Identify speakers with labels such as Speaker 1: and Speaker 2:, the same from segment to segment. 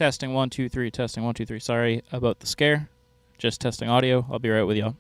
Speaker 1: Testing 1 2 3. Testing 1 2 3. Sorry about the scare. Just testing audio. I'll be right with y'all.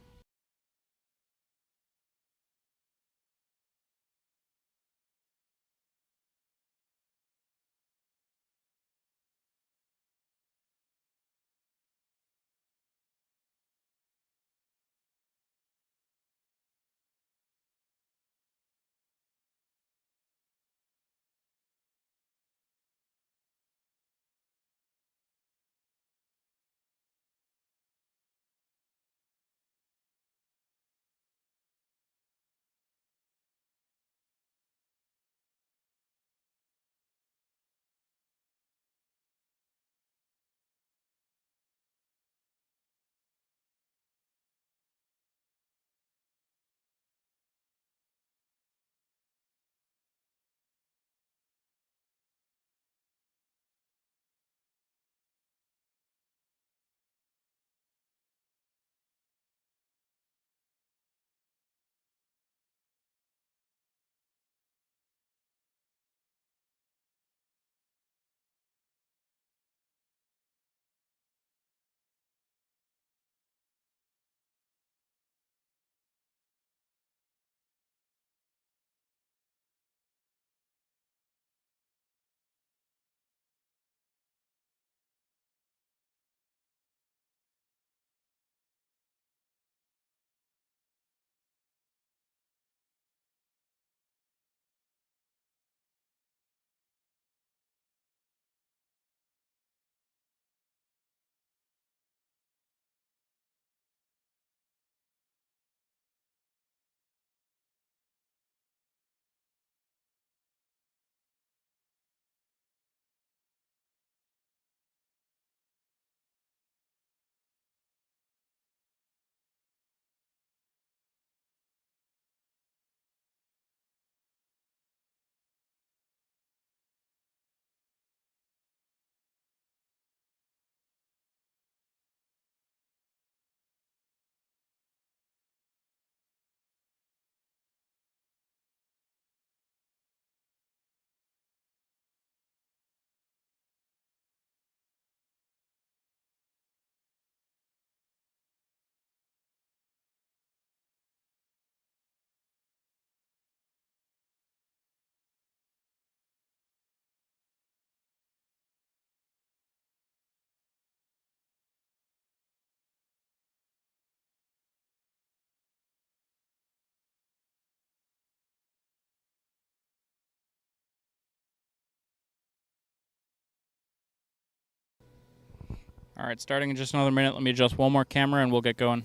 Speaker 1: All right, starting in just another minute. Let me adjust one more camera and we'll get going.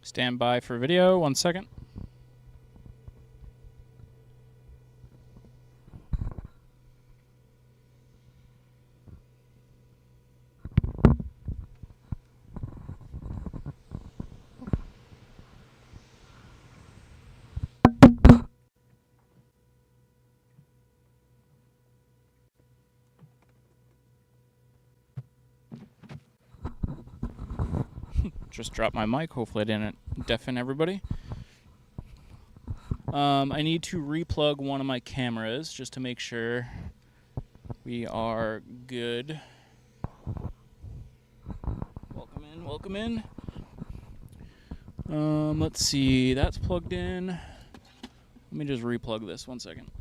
Speaker 1: Stand by for video. 1 second. Just dropped my mic. Hopefully I didn't deafen everybody. I need to replug one of my cameras just to make sure we are good. Welcome in. Let's see. That's plugged in. Let me just replug this 1 second.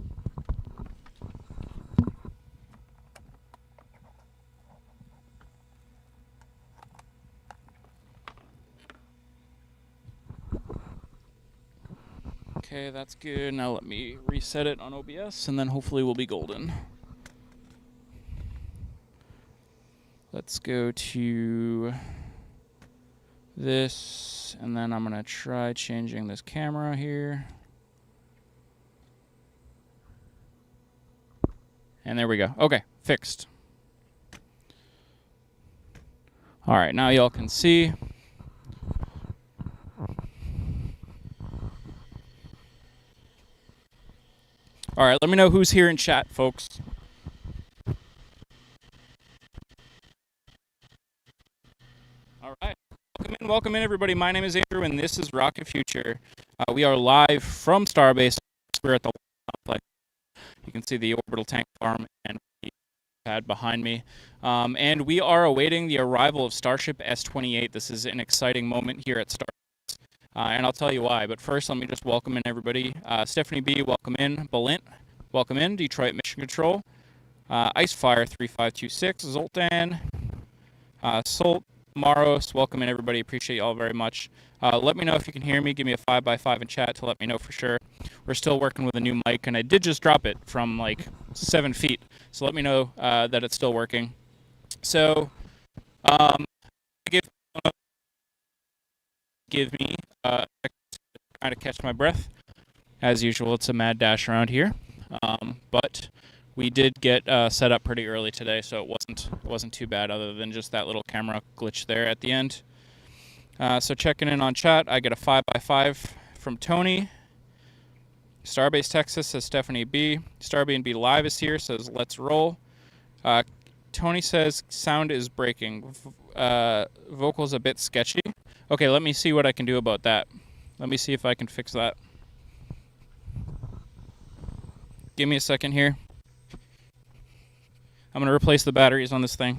Speaker 1: Okay, that's good. Now let me reset it on OBS, and then hopefully we'll be golden. Let's go to this, and then I'm going to try changing this camera here. And there we go. Okay, fixed. All right, now y'all can see. All right, let me know who's here in chat, folks. All right, welcome in, everybody. My name is Andrew, and this is Rocket Future. We are live from Starbase. We're at the complex. You can see the orbital tank farm and the pad behind me. And we are awaiting the arrival of Starship S28. This is an exciting moment here at Starbase, and I'll tell you why. But first, let me just welcome in everybody. Stephanie B, welcome in. Balint, welcome in. Detroit Mission Control. Icefire 3526. Zoltan. Solt. Maros, welcome in everybody. Appreciate you all very much. Let me know if you can hear me. Give me a 5x5 in chat to let me know for sure. We're still working with a new mic, and I did just drop it from like 7 feet. So let me know that it's still working. So, give me a second to kind of catch my breath. As usual, it's a mad dash around here. But we did get set up pretty early today, so it wasn't too bad, other than just that little camera glitch there at the end. So checking in on chat, I get a 5x5 from Tony. Starbase Texas says Stephanie B. Starbnb Live is here, says let's roll. Tony says sound is breaking. Vocals a bit sketchy. Okay, let me see what I can do about that. Let me see if I can fix that. Give me a second here. I'm going to replace the batteries on this thing.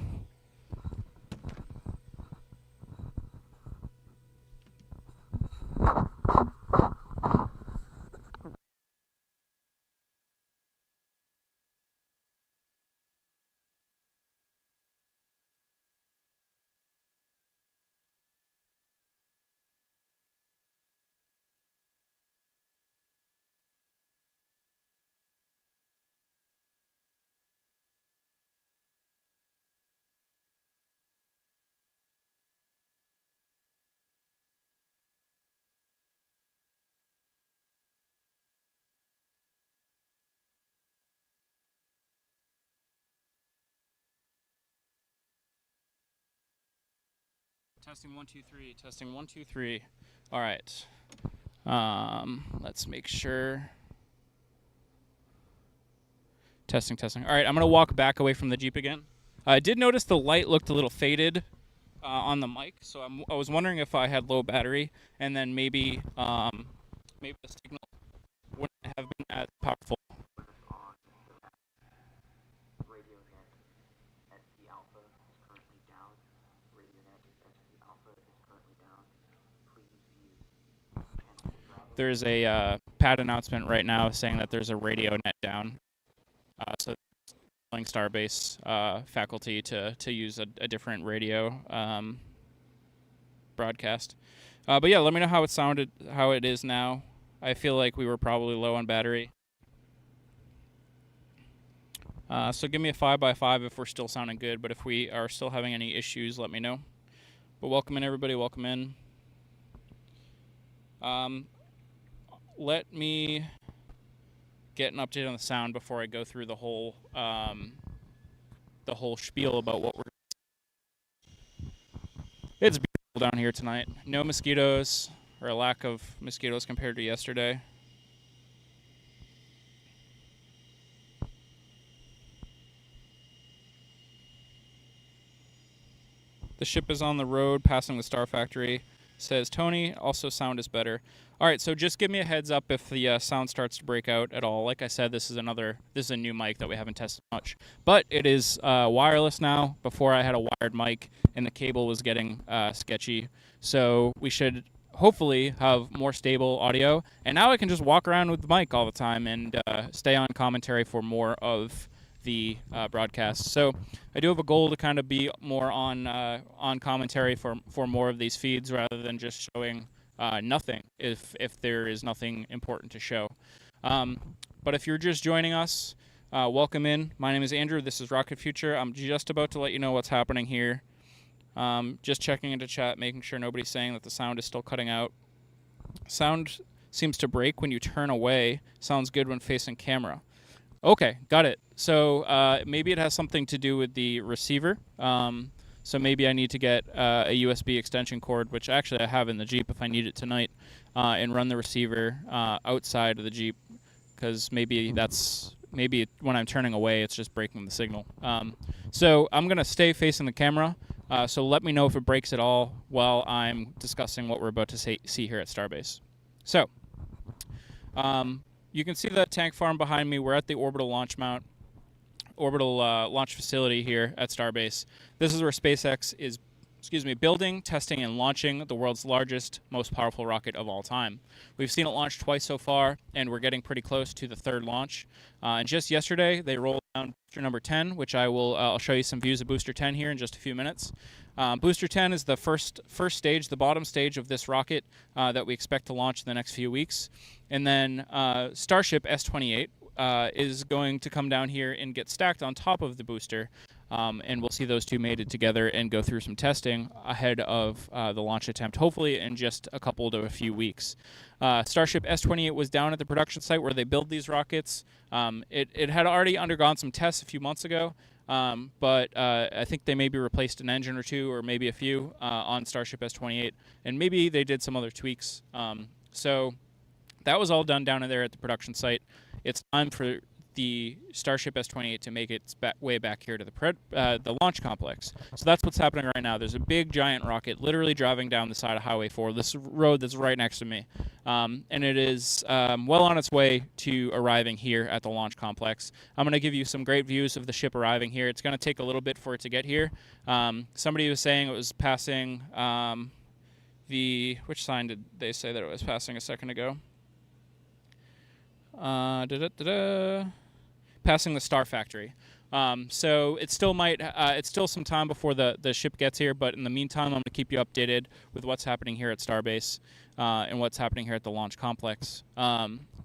Speaker 1: Testing 1 2 3. Testing 1 2 3. All right. Let's make sure. Testing. All right, I'm gonna walk back away from the Jeep again. I did notice the light looked a little faded on the mic, so I was wondering if I had low battery, and then maybe the signal wouldn't have been as powerful. There's a pad announcement right now saying that there's a radio net down. So telling Starbase faculty to use a different radio broadcast. But yeah, let me know how it is now. I feel like we were probably low on battery. So give me a 5x5 if we're still sounding good, but if we are still having any issues, let me know. But welcome in, everybody. Welcome in. Let me get an update on the sound before I go through the whole spiel about what we're. It's beautiful down here tonight. No mosquitoes, or a lack of mosquitoes compared to yesterday. The ship is on the road, passing the Star Factory. Says Tony. Also, sound is better. All right, so just give me a heads up if the sound starts to break out at all. Like I said, this is a new mic that we haven't tested much, but it is wireless now. Before I had a wired mic, and the cable was getting sketchy. So we should hopefully have more stable audio. And now I can just walk around with the mic all the time and stay on commentary for more of the broadcast. So I do have a goal to kind of be more on commentary for more of these feeds rather than just showing nothing if there is nothing important to show. But if you're just joining us, welcome in. My name is Andrew. This is Rocket Future. I'm just about to let you know what's happening here. Just checking into chat, making sure nobody's saying that the sound is still cutting out. Sound seems to break when you turn away. Sounds good when facing camera. Okay, got it. So maybe it has something to do with the receiver. So maybe I need to get a USB extension cord, which actually I have in the Jeep if I need it tonight, and run the receiver outside of the Jeep, because maybe when I'm turning away, it's just breaking the signal. So I'm going to stay facing the camera, so let me know if it breaks at all while I'm discussing what we're about to see here at Starbase. So you can see the tank farm behind me. We're at the orbital launch facility here at Starbase. This is where SpaceX is, building, testing, and launching the world's largest, most powerful rocket of all time. We've seen it launch twice so far, and we're getting pretty close to the third launch. And just yesterday, they rolled down booster number 10, which I'll show you some views of booster 10 here in just a few minutes. Booster 10 is the first stage, the bottom stage of this rocket that we expect to launch in the next few weeks. And then Starship S28 is going to come down here and get stacked on top of the booster. And we'll see those two mated together and go through some testing ahead of the launch attempt, hopefully in just a couple to a few weeks. Starship S28 was down at the production site where they build these rockets. It had already undergone some tests a few months ago, but I think they maybe replaced an engine or two or maybe a few on Starship S28, and maybe they did some other tweaks. So that was all done down in there at the production site. It's time for the Starship S28 to make its way back here to the launch complex. So that's what's happening right now. There's a big giant rocket literally driving down the side of Highway 4, this road that's right next to me. And it is well on its way to arriving here at the launch complex. I'm going to give you some great views of the ship arriving here. It's going to take a little bit for it to get here. Somebody was saying it was passing which sign did they say that it was passing a second ago? Passing the Star Factory. So it still might, it's still some time before the ship gets here, but in the meantime, I'm going to keep you updated with what's happening here at Starbase and what's happening here at the launch complex.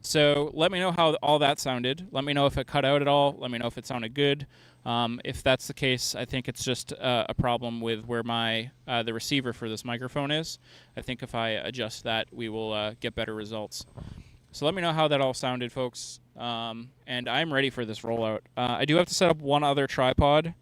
Speaker 1: So let me know how all that sounded. Let me know if it cut out at all. Let me know if it sounded good. If that's the case, I think it's just a problem with where the receiver for this microphone is. I think if I adjust that, we will get better results. So let me know how that all sounded, folks. And I'm ready for this rollout. I do have to set up one other tripod.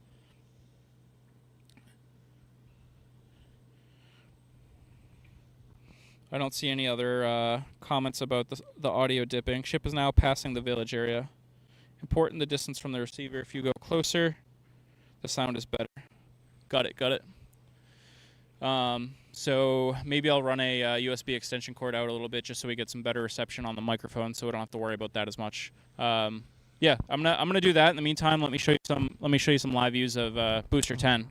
Speaker 1: I don't see any other comments about the audio dipping. Ship is now passing the village area. Important the distance from the receiver. If you go closer, the sound is better. Got it. So maybe I'll run a USB extension cord out a little bit just so we get some better reception on the microphone, so we don't have to worry about that as much. Yeah, I'm gonna do that. In the meantime, let me show you some live views of Booster 10.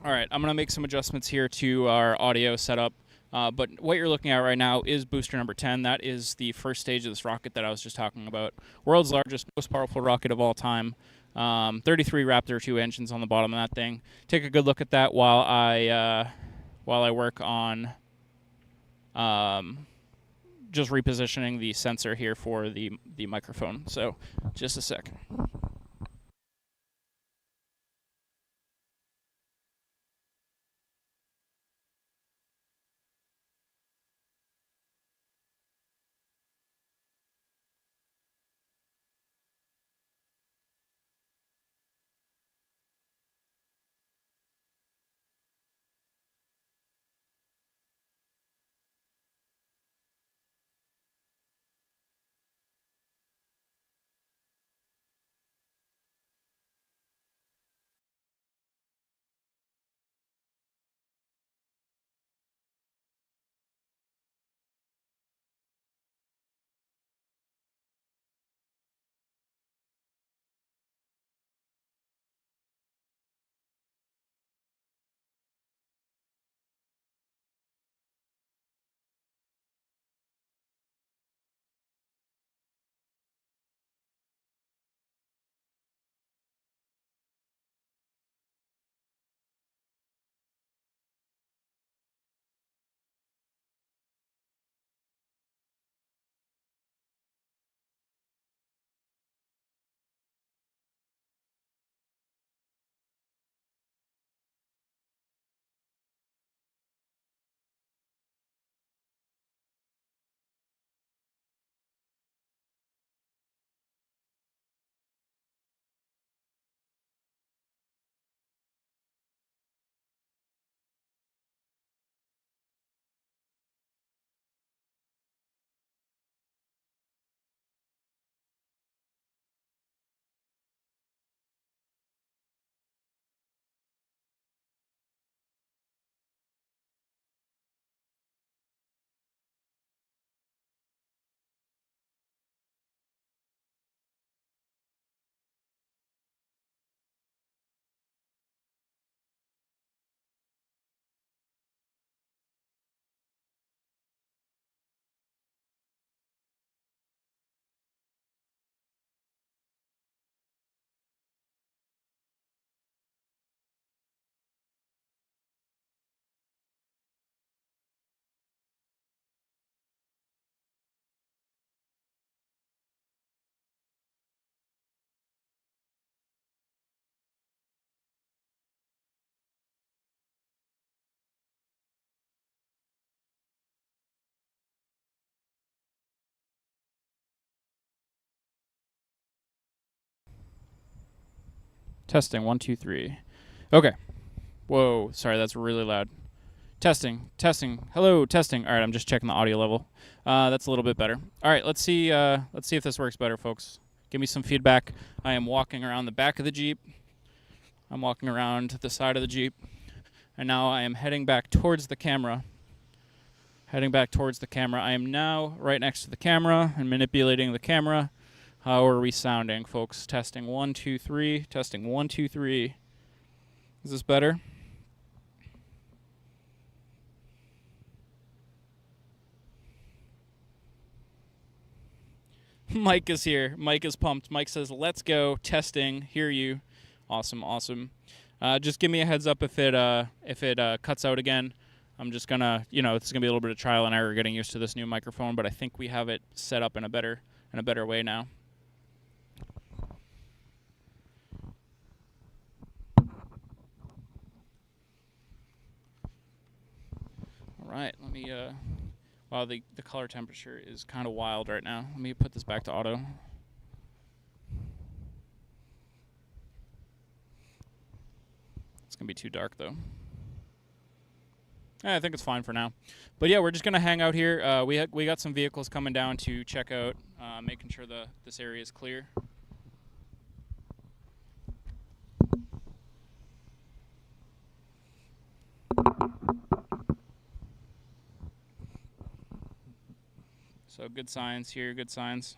Speaker 1: All right, I'm going to make some adjustments here to our audio setup. But what you're looking at right now is booster number 10. That is the first stage of this rocket that I was just talking about. World's largest, most powerful rocket of all time. 33 Raptor 2 engines on the bottom of that thing. Take a good look at that while I work on just repositioning the sensor here for the microphone. So just a sec. Testing 1 2 3. Okay. Whoa, sorry, that's really loud. Testing, testing. Hello, testing. All right, I'm just checking the audio level. That's a little bit better. All right, let's see if this works better, folks. Give me some feedback. I am walking around the back of the Jeep. I'm walking around the side of the Jeep. And now I am heading back towards the camera. Heading back towards the camera. I am now right next to the camera and manipulating the camera. How are we sounding, folks? Testing 1 2 3. Testing 1 2 3. Is this better? Mike is here. Mike is pumped. Mike says, "Let's go." Testing. Hear you. Awesome. Awesome. Just give me a heads up if it cuts out again. I'm just gonna, it's gonna be a little bit of trial and error getting used to this new microphone, but I think we have it set up in a better way now. All right. Let me. Wow, the color temperature is kind of wild right now. Let me put this back to auto. It's gonna be too dark though. I think it's fine for now. But yeah, we're just gonna hang out here. We got some vehicles coming down to check out, making sure this area is clear. So good signs here, good signs.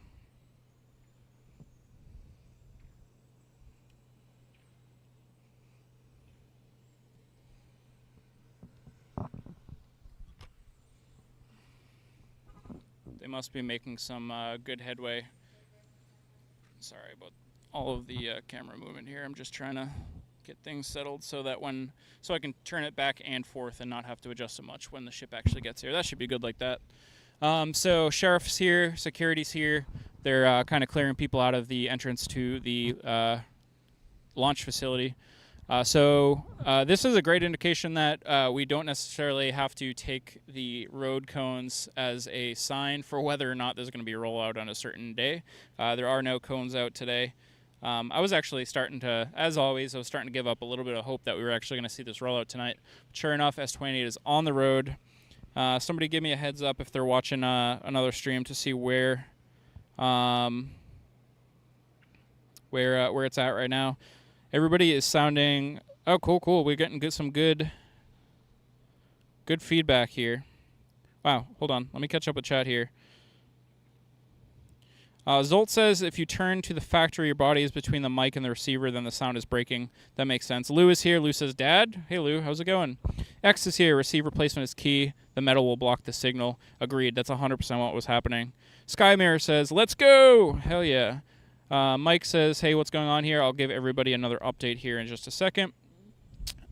Speaker 1: They must be making some good headway. Sorry about all of the camera movement here. I'm just trying to get things settled so that so I can turn it back and forth and not have to adjust so much when the ship actually gets here. That should be good like that. So sheriff's here, security's here. They're kind of clearing people out of the entrance to the launch facility. So this is a great indication that we don't necessarily have to take the road cones as a sign for whether or not there's going to be a rollout on a certain day. There are no cones out today. I was actually starting to, as always, I was starting to give up a little bit of hope that we were actually going to see this rollout tonight. But sure enough, S28 is on the road. Somebody give me a heads up if they're watching another stream to see where it's at right now. Everybody is sounding... Oh, cool. We're getting some good feedback here. Wow, hold on. Let me catch up with chat here. Zolt says if you turn to the factory, your body is between the mic and the receiver, then the sound is breaking. That makes sense. Lou is here. Lou says, Dad? Hey, Lou. How's it going? X is here. Receiver placement is key. The metal will block the signal. Agreed. That's 100% what was happening. Skymirror says, let's go. Hell yeah. Mike says, hey, what's going on here? I'll give everybody another update here in just a second.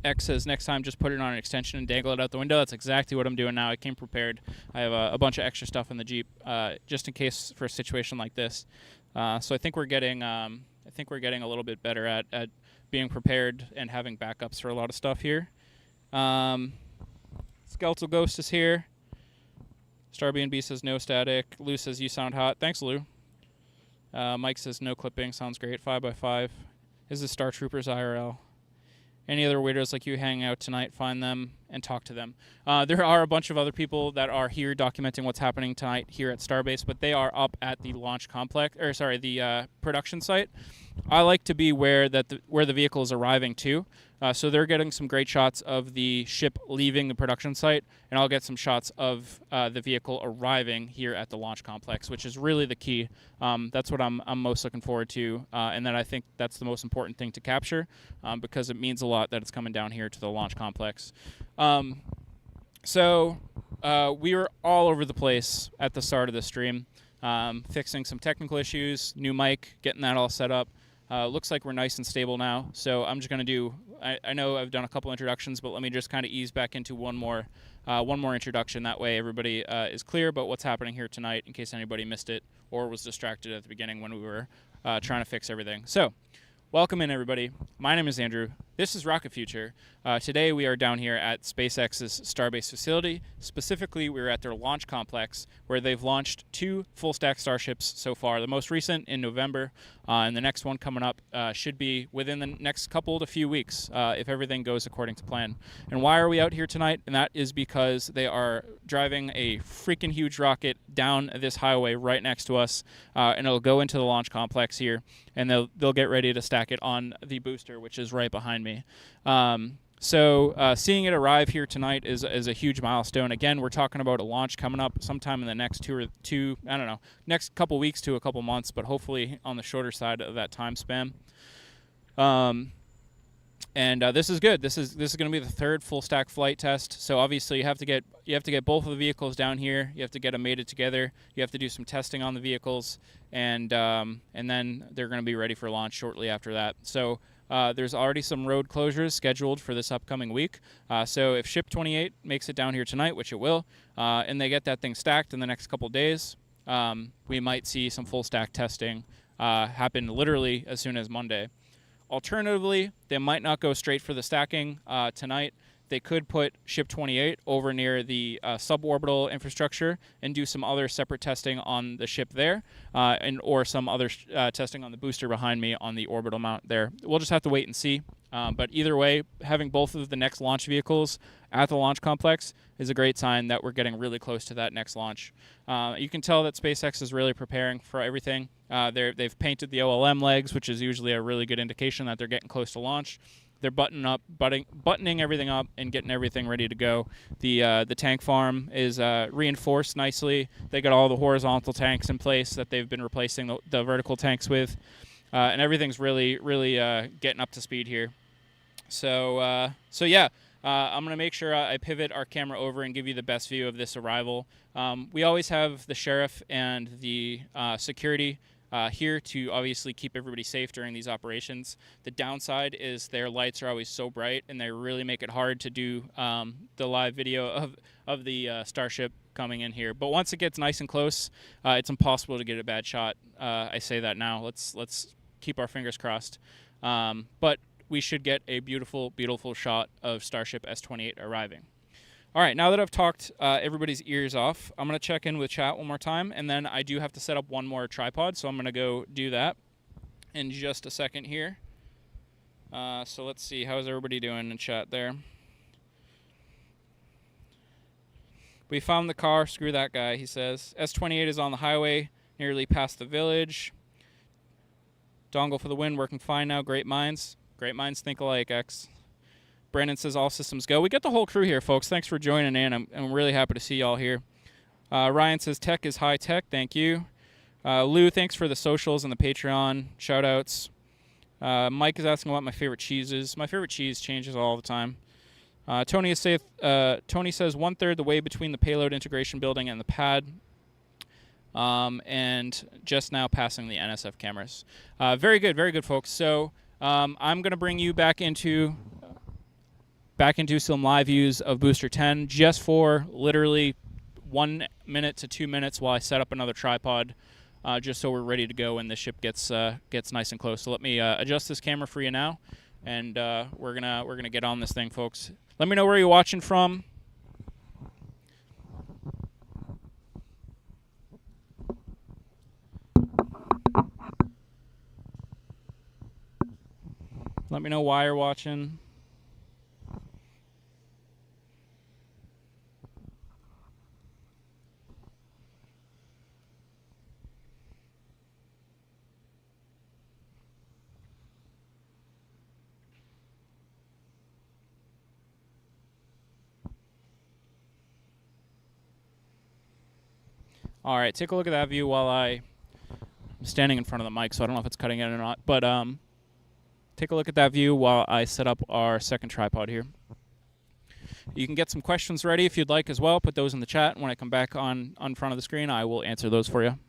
Speaker 1: X says, next time, just put it on an extension and dangle it out the window. That's exactly what I'm doing now. I came prepared. I have a bunch of extra stuff in the Jeep just in case for a situation like this. So I think we're getting a little bit better at being prepared and having backups for a lot of stuff here. Skeletal Ghost is here. StarBnB says no static. Lou says you sound hot. Thanks, Lou. Mike says no clipping. Sounds great. 5x5. This is Star Troopers IRL. Any other weirdos like you hang out tonight, find them and talk to them. There are a bunch of other people that are here documenting what's happening tonight here at Starbase, but they are up at the launch complex, the production site. I like to be where the vehicle is arriving to. So they're getting some great shots of the ship leaving the production site, and I'll get some shots of the vehicle arriving here at the launch complex, which is really the key. That's what I'm most looking forward to, and then I think that's the most important thing to capture because it means a lot that it's coming down here to the launch complex. So we were all over the place at the start of the stream, fixing some technical issues, new mic, getting that all set up. Looks like we're nice and stable now, so I'm just going to do, I know I've done a couple introductions, but let me just kind of ease back into one more introduction. That way everybody is clear about what's happening here tonight in case anybody missed it or was distracted at the beginning when we were trying to fix everything. So, welcome in, everybody. My name is Andrew. This is Rocket Future. Today we are down here at SpaceX's Starbase facility. Specifically, we're at their launch complex where they've launched 2 full-stack Starships so far. The most recent in November, and the next one coming up should be within the next couple to few weeks if everything goes according to plan. And why are we out here tonight? And that is because they are driving a freaking huge rocket down this highway right next to us, and it'll go into the launch complex here, and they'll get ready to stack it on the booster, which is right behind me. So seeing it arrive here tonight is a huge milestone. Again, we're talking about a launch coming up sometime in the next next couple weeks to a couple months, but hopefully on the shorter side of that time span. And this is good. This is going to be the 3rd full stack flight test. So obviously you have to get both of the vehicles down here. You have to get them mated together. You have to do some testing on the vehicles, and then they're going to be ready for launch shortly after that. So there's already some road closures scheduled for this upcoming week. So if Ship 28 makes it down here tonight, which it will, and they get that thing stacked in the next couple days, we might see some full stack testing happen literally as soon as Monday. Alternatively, they might not go straight for the stacking tonight. They could put Ship 28 over near the suborbital infrastructure and do some other separate testing on the ship there, or some other testing on the booster behind me on the orbital mount there. We'll just have to wait and see. But either way, having both of the next launch vehicles at the launch complex is a great sign that we're getting really close to that next launch. You can tell that SpaceX is really preparing for everything. They've painted the OLM legs, which is usually a really good indication that they're getting close to launch. They're buttoning everything up and getting everything ready to go. The tank farm is reinforced nicely. They got all the horizontal tanks in place that they've been replacing the vertical tanks with, and everything's really getting up to speed here. So yeah. I'm going to make sure I pivot our camera over and give you the best view of this arrival. We always have the sheriff and the security here to obviously keep everybody safe during these operations. The downside is their lights are always so bright, and they really make it hard to do the live video of the Starship coming in here. But once it gets nice and close, it's impossible to get a bad shot. I say that now. Let's keep our fingers crossed. But we should get a beautiful, beautiful shot of Starship S28 arriving. All right, now that I've talked everybody's ears off, I'm going to check in with chat one more time, and then I do have to set up one more tripod, so I'm going to go do that in just a second here. So let's see, how's everybody doing in chat there? We found the car, screw that guy, he says. S28 is on the highway, nearly past the village. Dongle for the win, working fine now, great minds. Great minds think alike, X. Brandon says all systems go. We got the whole crew here, folks. Thanks for joining in. I'm really happy to see y'all here. Ryan says tech is high tech. Thank you. Lou, thanks for the socials and the Patreon shout-outs. Mike is asking what my favorite cheese is. My favorite cheese changes all the time. Tony says 1/3 the way between the payload integration building and the pad. And just now passing the NSF cameras. Very good, folks. So I'm going to bring you back into some live views of Booster 10 just for literally 1 minute to 2 minutes while I set up another tripod, just so we're ready to go when the ship gets nice and close. So let me adjust this camera for you now, and we're gonna get on this thing, folks. Let me know where you're watching from. Let me know why you're watching. All right, take a look at that view while I'm standing in front of the mic, so I don't know if it's cutting in or not. But take a look at that view while I set up our second tripod here. You can get some questions ready if you'd like as well. Put those in the chat. When I come back on front of the screen, I will answer those for you.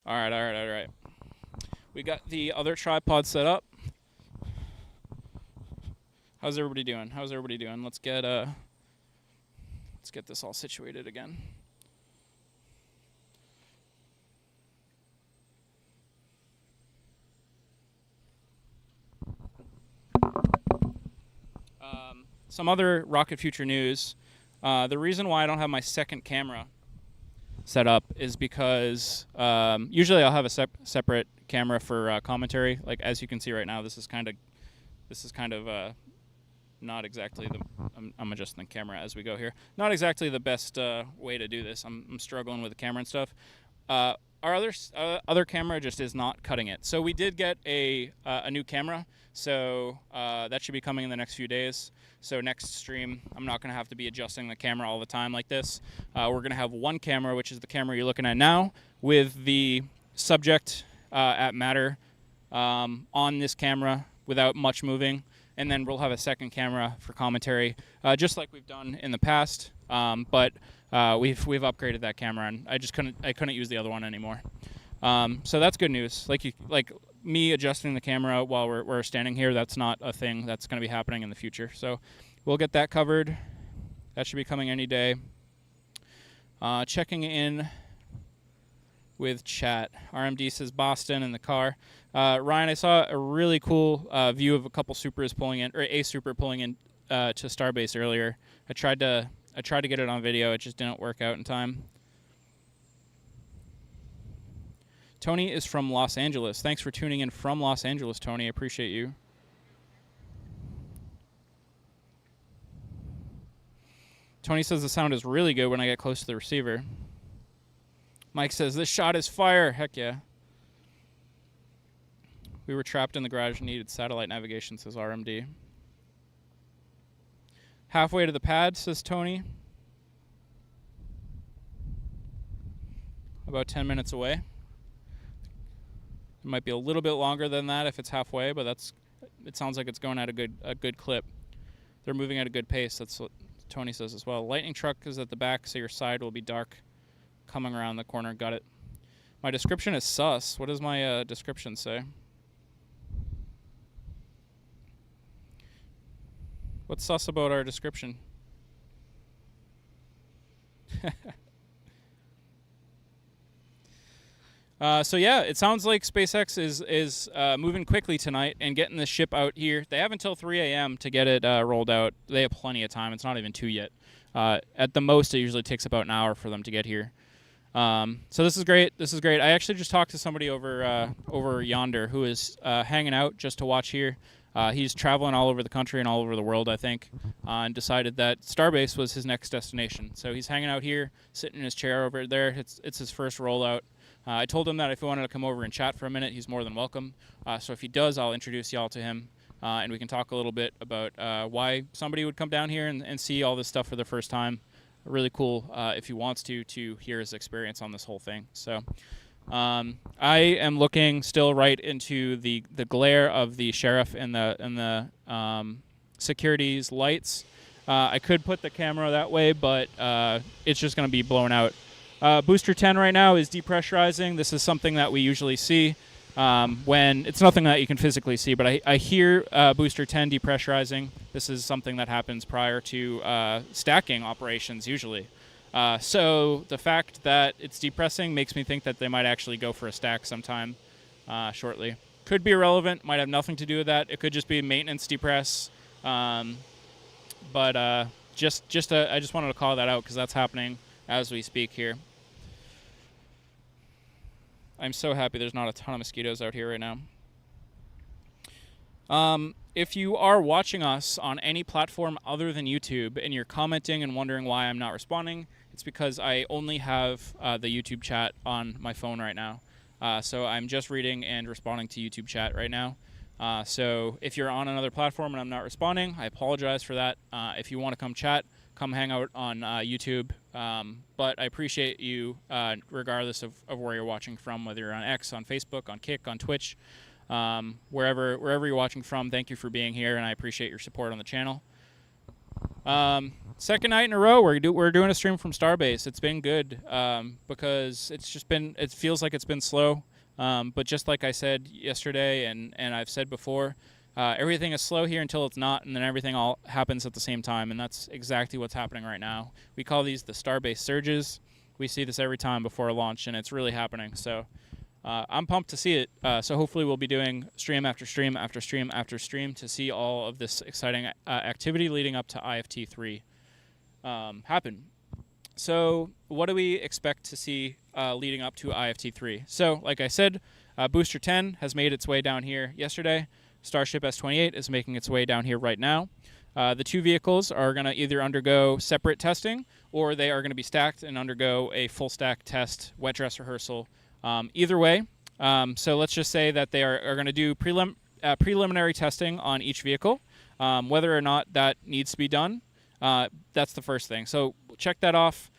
Speaker 1: All right, all right, all right. We got the other tripod set up. How's everybody doing? How's everybody doing? Let's get this all situated again. Some other Rocket Future news. The reason why I don't have my second camera set up is because usually I'll have a separate camera for commentary. Like as you can see right now, this is kind of not exactly the. I'm adjusting the camera as we go here. Not exactly the best way to do this. I'm struggling with the camera and stuff. Our other camera just is not cutting it. So we did get a new camera. So that should be coming in the next few days. So next stream, I'm not going to have to be adjusting the camera all the time like this. We're going to have one camera, which is the camera you're looking at now, with the subject at matter on this camera without much moving. And then we'll have a second camera for commentary, just like we've done in the past. But we've upgraded that camera, and I couldn't use the other one anymore. So that's good news. Like me adjusting the camera while we're standing here, that's not a thing that's going to be happening in the future. So we'll get that covered. That should be coming any day. Checking in with chat. RMD says Boston in the car. Ryan, I saw a really cool view of a couple supers pulling in, or a super pulling in to Starbase earlier. I tried to get it on video. It just didn't work out in time. Tony is from Los Angeles. Thanks for tuning in from Los Angeles, Tony. I appreciate you. Tony says the sound is really good when I get close to the receiver. Mike says this shot is fire. Heck yeah. We were trapped in the garage and needed satellite navigation, says RMD. Halfway to the pad, says Tony. About 10 minutes away. It might be a little bit longer than that if it's halfway, but it sounds like it's going at a good clip. They're moving at a good pace. That's what Tony says as well. Lightning truck is at the back, so your side will be dark coming around the corner. Got it. My description is sus. What does my description say? What's sus about our description? So yeah, it sounds like SpaceX is moving quickly tonight and getting this ship out here. They have until 3 a.m. to get it rolled out. They have plenty of time. It's not even 2 yet. At the most, it usually takes about an hour for them to get here. So this is great. This is great. I actually just talked to somebody over yonder who is hanging out just to watch here. He's traveling all over the country and all over the world, I think, and decided that Starbase was his next destination. So he's hanging out here, sitting in his chair over there. It's his first rollout. I told him that if he wanted to come over and chat for a minute, he's more than welcome. So if he does, I'll introduce y'all to him, and we can talk a little bit about why somebody would come down here and see all this stuff for the first time. Really cool if he wants to hear his experience on this whole thing. So I am looking still right into the glare of the sheriff and the security's lights. I could put the camera that way, but it's just going to be blown out. Booster 10 right now is depressurizing. This is something that we usually see when it's nothing that you can physically see, but I hear Booster 10 depressurizing. This is something that happens prior to stacking operations usually. So the fact that it's depressing makes me think that they might actually go for a stack sometime shortly. Could be irrelevant, might have nothing to do with that. It could just be maintenance depress. I just wanted to call that out because that's happening as we speak here. I'm so happy there's not a ton of mosquitoes out here right now. If you are watching us on any platform other than YouTube and you're commenting and wondering why I'm not responding, it's because I only have the YouTube chat on my phone right now. So I'm just reading and responding to YouTube chat right now. So if you're on another platform and I'm not responding, I apologize for that. If you want to come chat, come hang out on YouTube. But I appreciate you regardless of where you're watching from, whether you're on X, on Facebook, on Kick, on Twitch, wherever you're watching from. Thank you for being here, and I appreciate your support on the channel. Second night in a row, we're doing a stream from Starbase. It's been good because it feels like it's been slow. But just like I said yesterday, and I've said before, everything is slow here until it's not, and then everything all happens at the same time, and that's exactly what's happening right now. We call these the Starbase surges. We see this every time before a launch, and it's really happening. So I'm pumped to see it. So hopefully we'll be doing stream after stream after stream after stream to see all of this exciting activity leading up to IFT3 happen. So what do we expect to see leading up to IFT3? So like I said, Booster 10 has made its way down here yesterday. Starship S28 is making its way down here right now. The two vehicles are going to either undergo separate testing or they are going to be stacked and undergo a full stack test, wet dress rehearsal. Either way, so let's just say that they are going to do preliminary testing on each vehicle. Whether or not that needs to be done, that's the first thing. So check that off.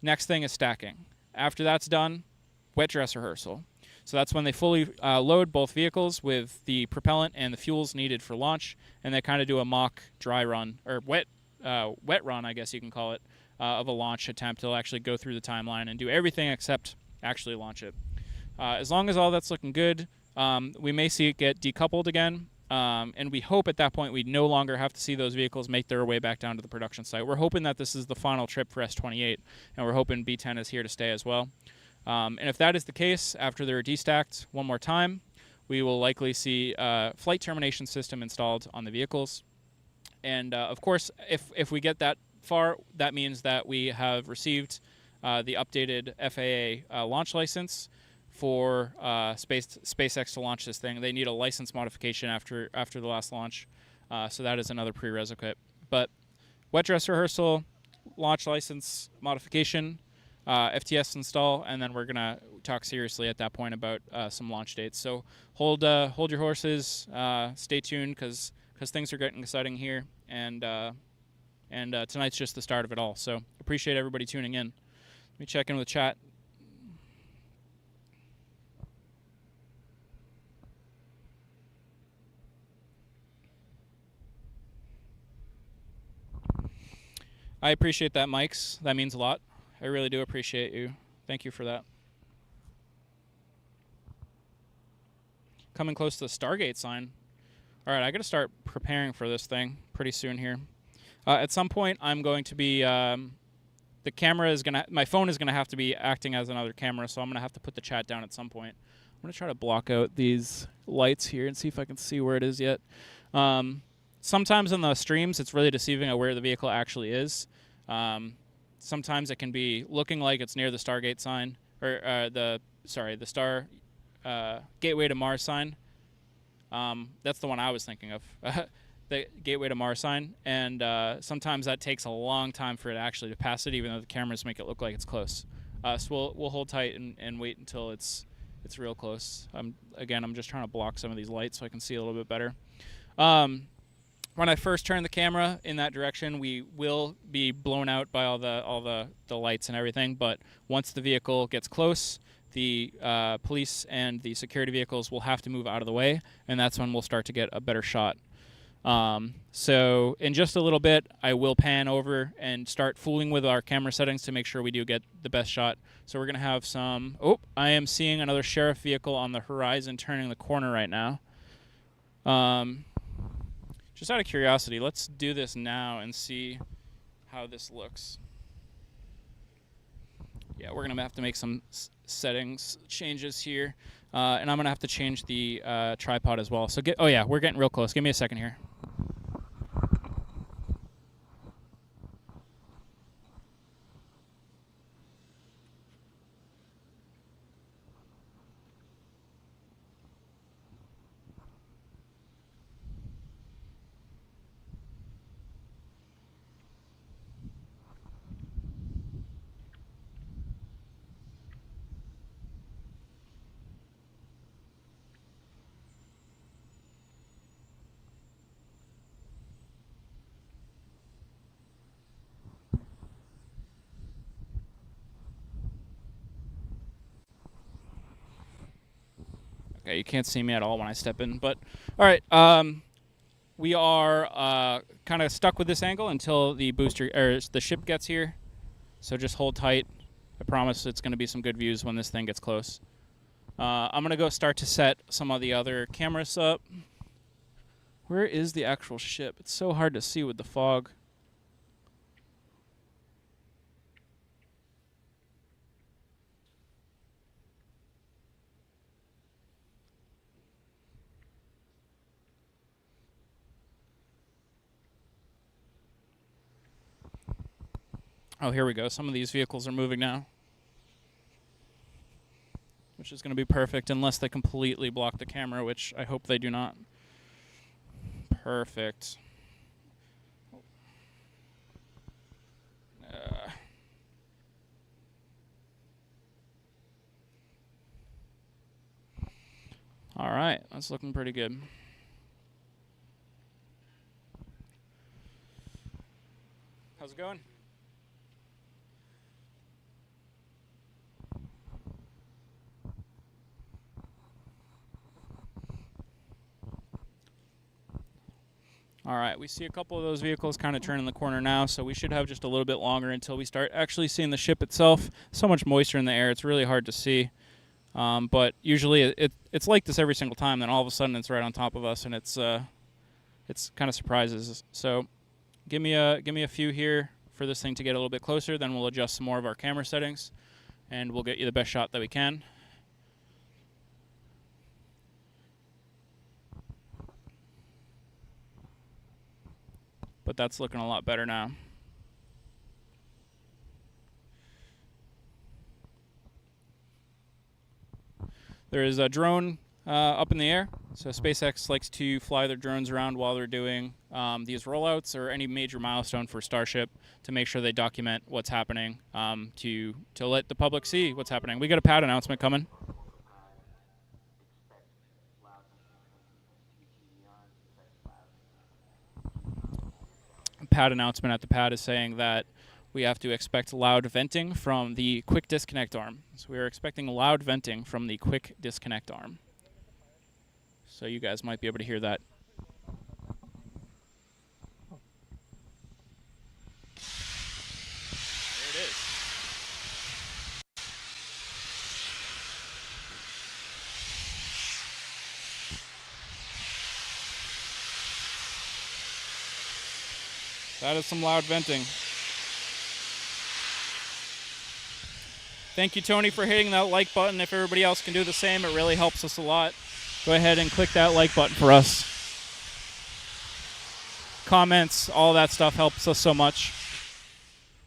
Speaker 1: Next thing is stacking. After that's done, wet dress rehearsal. So that's when they fully load both vehicles with the propellant and the fuels needed for launch, and they kind of do a mock dry run, or wet run, I guess you can call it, of a launch attempt. They'll actually go through the timeline and do everything except actually launch it. As long as all that's looking good, we may see it get decoupled again, and we hope at that point we no longer have to see those vehicles make their way back down to the production site. We're hoping that this is the final trip for S28, and we're hoping B10 is here to stay as well. And if that is the case, after they're destacked one more time, we will likely see a flight termination system installed on the vehicles. And of course, if we get that far, that means that we have received the updated FAA launch license for SpaceX to launch this thing. They need a license modification after the last launch, so that is another prerequisite. But wet dress rehearsal, launch license modification, FTS install, and then we're gonna talk seriously at that point about some launch dates. So hold your horses, stay tuned because things are getting exciting here, and tonight's just the start of it all. So appreciate everybody tuning in. Let me check in with chat. I appreciate that, Mikes. That means a lot. I really do appreciate you. Thank you for that. Coming close to the Stargate sign. All right, I got to start preparing for this thing pretty soon here. At some point, I'm going to be... the camera is going to... My phone is going to have to be acting as another camera, so I'm going to have to put the chat down at some point. I'm going to try to block out these lights here and see if I can see where it is yet. Sometimes in the streams, it's really deceiving at where the vehicle actually is. Sometimes it can be looking like it's near the Stargate sign, or the Star Gateway to Mars sign. That's the one I was thinking of, the Gateway to Mars sign. And sometimes that takes a long time for it actually to pass it, even though the cameras make it look like it's close. So we'll hold tight and wait until it's real close. Again, I'm just trying to block some of these lights so I can see a little bit better. When I first turn the camera in that direction, we will be blown out by all the lights and everything. But once the vehicle gets close, the police and the security vehicles will have to move out of the way, and that's when we'll start to get a better shot. So in just a little bit, I will pan over and start fooling with our camera settings to make sure we do get the best shot. So we're going to have some... Oh, I am seeing another sheriff vehicle on the horizon turning the corner right now. Just out of curiosity, let's do this now and see how this looks. Yeah, we're going to have to make some settings changes here. And I'm going to have to change the tripod as well. So oh yeah, we're getting real close. Give me a second here. Okay, you can't see me at all when I step in, but all right. we are kind of stuck with this angle until the booster or the ship gets here. So just hold tight. I promise it's going to be some good views when this thing gets close. I'm going to go start to set some of the other cameras up. Where is the actual ship? It's so hard to see with the fog. Oh, here we go. Some of these vehicles are moving now, which is going to be perfect unless they completely block the camera, which I hope they do not. Perfect. All right, that's looking pretty good. How's it going? All right, we see a couple of those vehicles kind of turning the corner now, so we should have just a little bit longer until we start actually seeing the ship itself. So much moisture in the air, it's really hard to see. But usually it's like this every single time, then all of a sudden it's right on top of us, and it's kind of surprises. So give me a few here for this thing to get a little bit closer, then we'll adjust some more of our camera settings, and we'll get you the best shot that we can. But that's looking a lot better now. There is a drone up in the air. So SpaceX likes to fly their drones around while they're doing these rollouts or any major milestone for Starship to make sure they document what's happening to let the public see what's happening. We got a pad announcement coming. Pad announcement at the pad is saying that we have to expect loud venting from the quick disconnect arm. So we are expecting loud venting from the quick disconnect arm. So you guys might be able to hear that. There it is. That is some loud venting. Thank you, Tony, for hitting that like button. If everybody else can do the same, it really helps us a lot. Go ahead and click that like button for us. Comments, all that stuff helps us so much.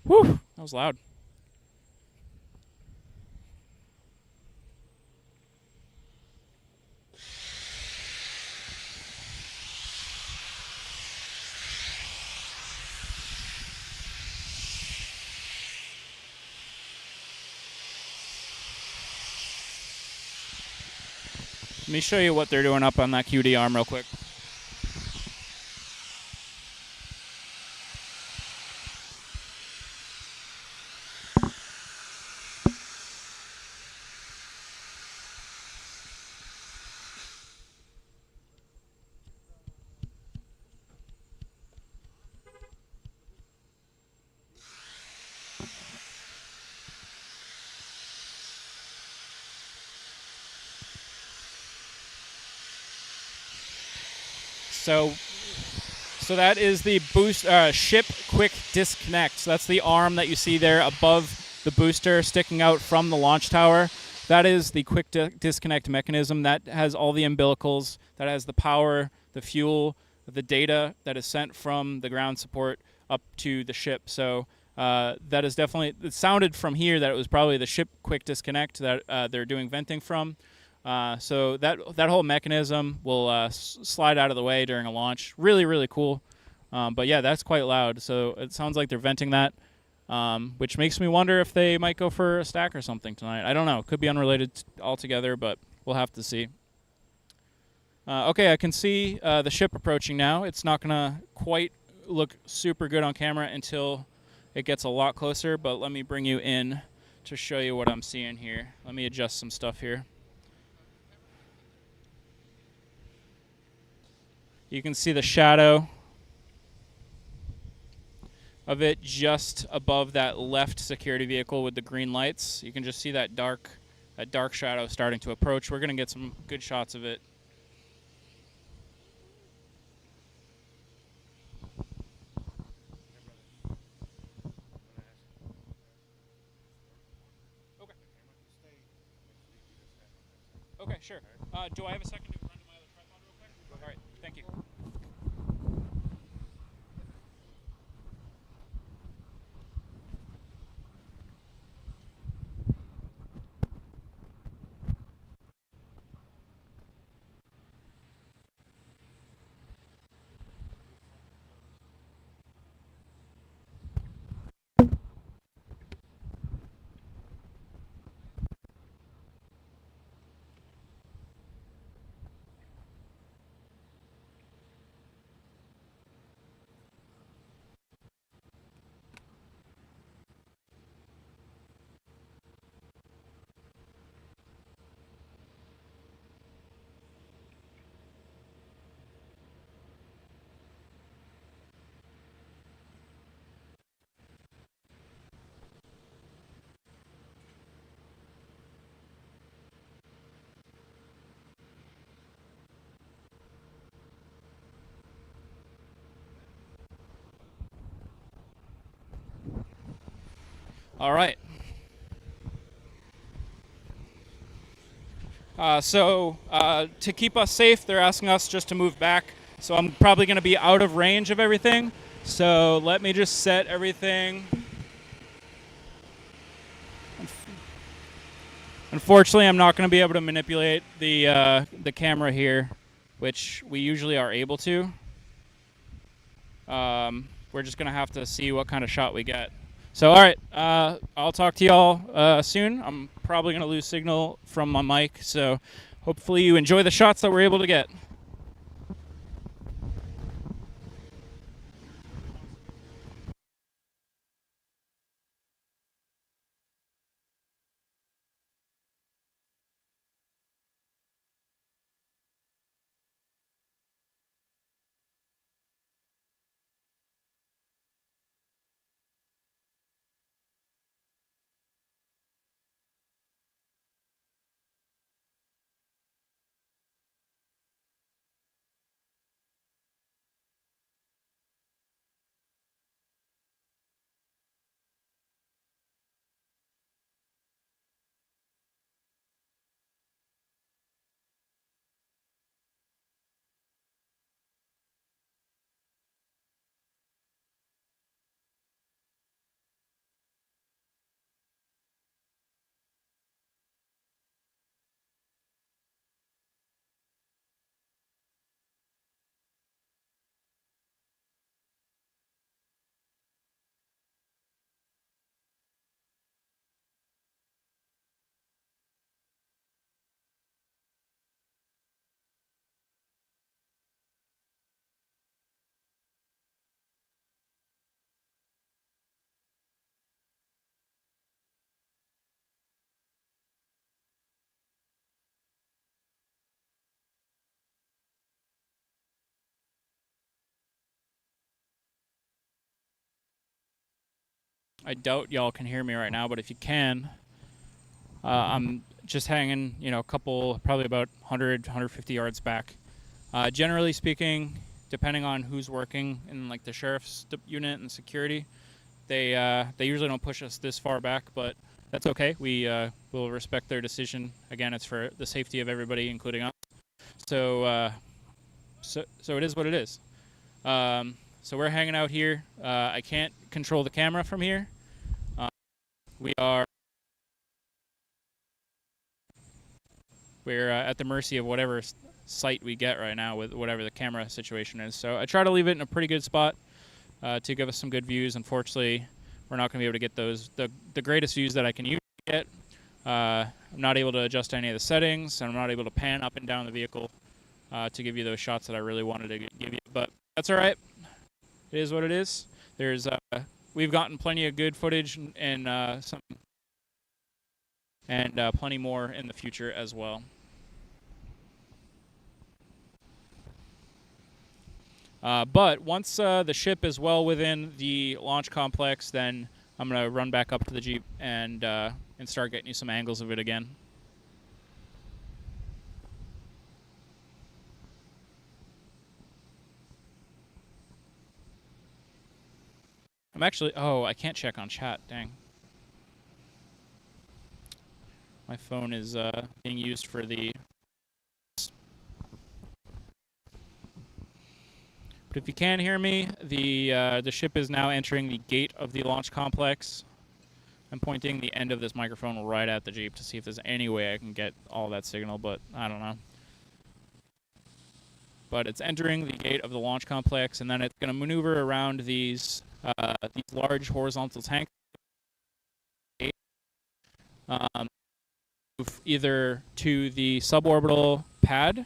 Speaker 1: Whew, that was loud. Let me show you what they're doing up on that QD arm real quick. So that is the boost ship quick disconnect. So that's the arm that you see there above the booster sticking out from the launch tower. That is the quick disconnect mechanism. That has all the umbilicals. That has the power, the fuel, the data that is sent from the ground support up to the ship. So that is definitely, it sounded from here that it was probably the ship quick disconnect that they're doing venting from. So that whole mechanism will slide out of the way during a launch. Really, really cool. But yeah, that's quite loud. So it sounds like they're venting that, which makes me wonder if they might go for a stack or something tonight. I don't know. Could be unrelated altogether, but we'll have to see. Okay, I can see the ship approaching now. It's not going to quite look super good on camera until it gets a lot closer, but let me bring you in to show you what I'm seeing here. Let me adjust some stuff here. You can see the shadow of it just above that left security vehicle with the green lights. You can just see that dark shadow starting to approach. We're going to get some good shots of it. Okay, sure. Do I have a second to run to my other tripod real quick? All right, thank you. All right. To keep us safe, they're asking us just to move back. So I'm probably going to be out of range of everything. So let me just set everything. Unfortunately, I'm not going to be able to manipulate the camera here, which we usually are able to. We're just going to have to see what kind of shot we get. So, all right, I'll talk to y'all soon. I'm probably going to lose signal from my mic, so hopefully you enjoy the shots that we're able to get. I doubt y'all can hear me right now, but if you can, I'm just hanging, a couple, probably about 100, 150 yards back. Generally speaking, depending on who's working in like the sheriff's unit and security, they usually don't push us this far back, but that's okay. We will respect their decision. Again, it's for the safety of everybody, including us. So it is what it is. So we're hanging out here. I can't control the camera from here. We're at the mercy of whatever sight we get right now with whatever the camera situation is. So I try to leave it in a pretty good spot to give us some good views. Unfortunately, we're not going to be able to get the greatest views that I can usually get. I'm not able to adjust any of the settings, and I'm not able to pan up and down the vehicle to give you those shots that I really wanted to give you. But that's all right. It is what it is. We've gotten plenty of good footage and plenty more in the future as well. But once the ship is well within the launch complex, then I'm gonna run back up to the Jeep and start getting you some angles of it again. I'm actually. Oh, I can't check on chat. Dang. My phone is being used for the. But if you can hear me, the ship is now entering the gate of the launch complex. I'm pointing the end of this microphone right at the Jeep to see if there's any way I can get all that signal, but I don't know. But it's entering the gate of the launch complex, and then it's going to maneuver around these large horizontal tanks. Either to the suborbital pad.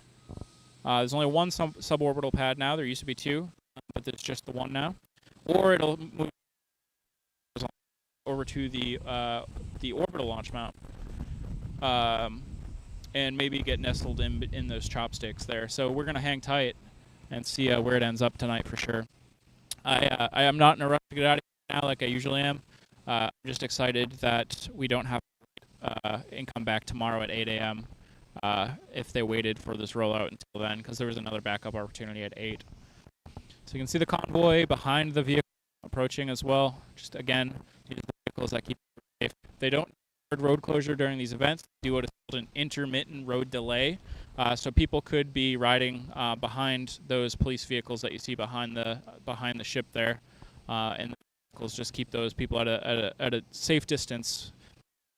Speaker 1: There's only one suborbital pad now. There used to be two, but there's just the one now. Or it'll move over to the orbital launch mount, and maybe get nestled in those chopsticks there. So we're gonna hang tight and see where it ends up tonight for sure. I am not in a rush to get out of here now like I usually am. I'm just excited that we don't have and come back tomorrow at 8 a.m. If they waited for this rollout until then, because there was another backup opportunity at 8. So you can see the convoy behind the vehicle approaching as well. Just again, these vehicles that keep safe. They don't road closure during these events. They do what is called an intermittent road delay. So people could be riding behind those police vehicles that you see behind the ship there, and the vehicles just keep those people at a safe distance,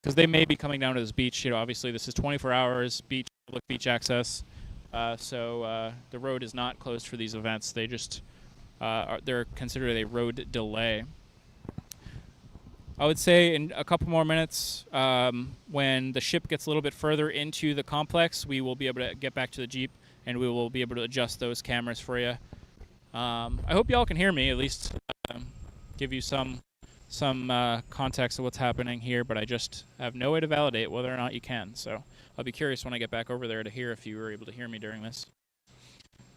Speaker 1: because they may be coming down to this beach. Obviously this is 24 hours public beach access, so the road is not closed for these events. They just they're considered a road delay. I would say in a couple more minutes, when the ship gets a little bit further into the complex, we will be able to get back to the Jeep, and we will be able to adjust those cameras for you. I hope y'all can hear me, at least give you some context of what's happening here, but I just have no way to validate whether or not you can. So I'll be curious when I get back over there to hear if you were able to hear me during this.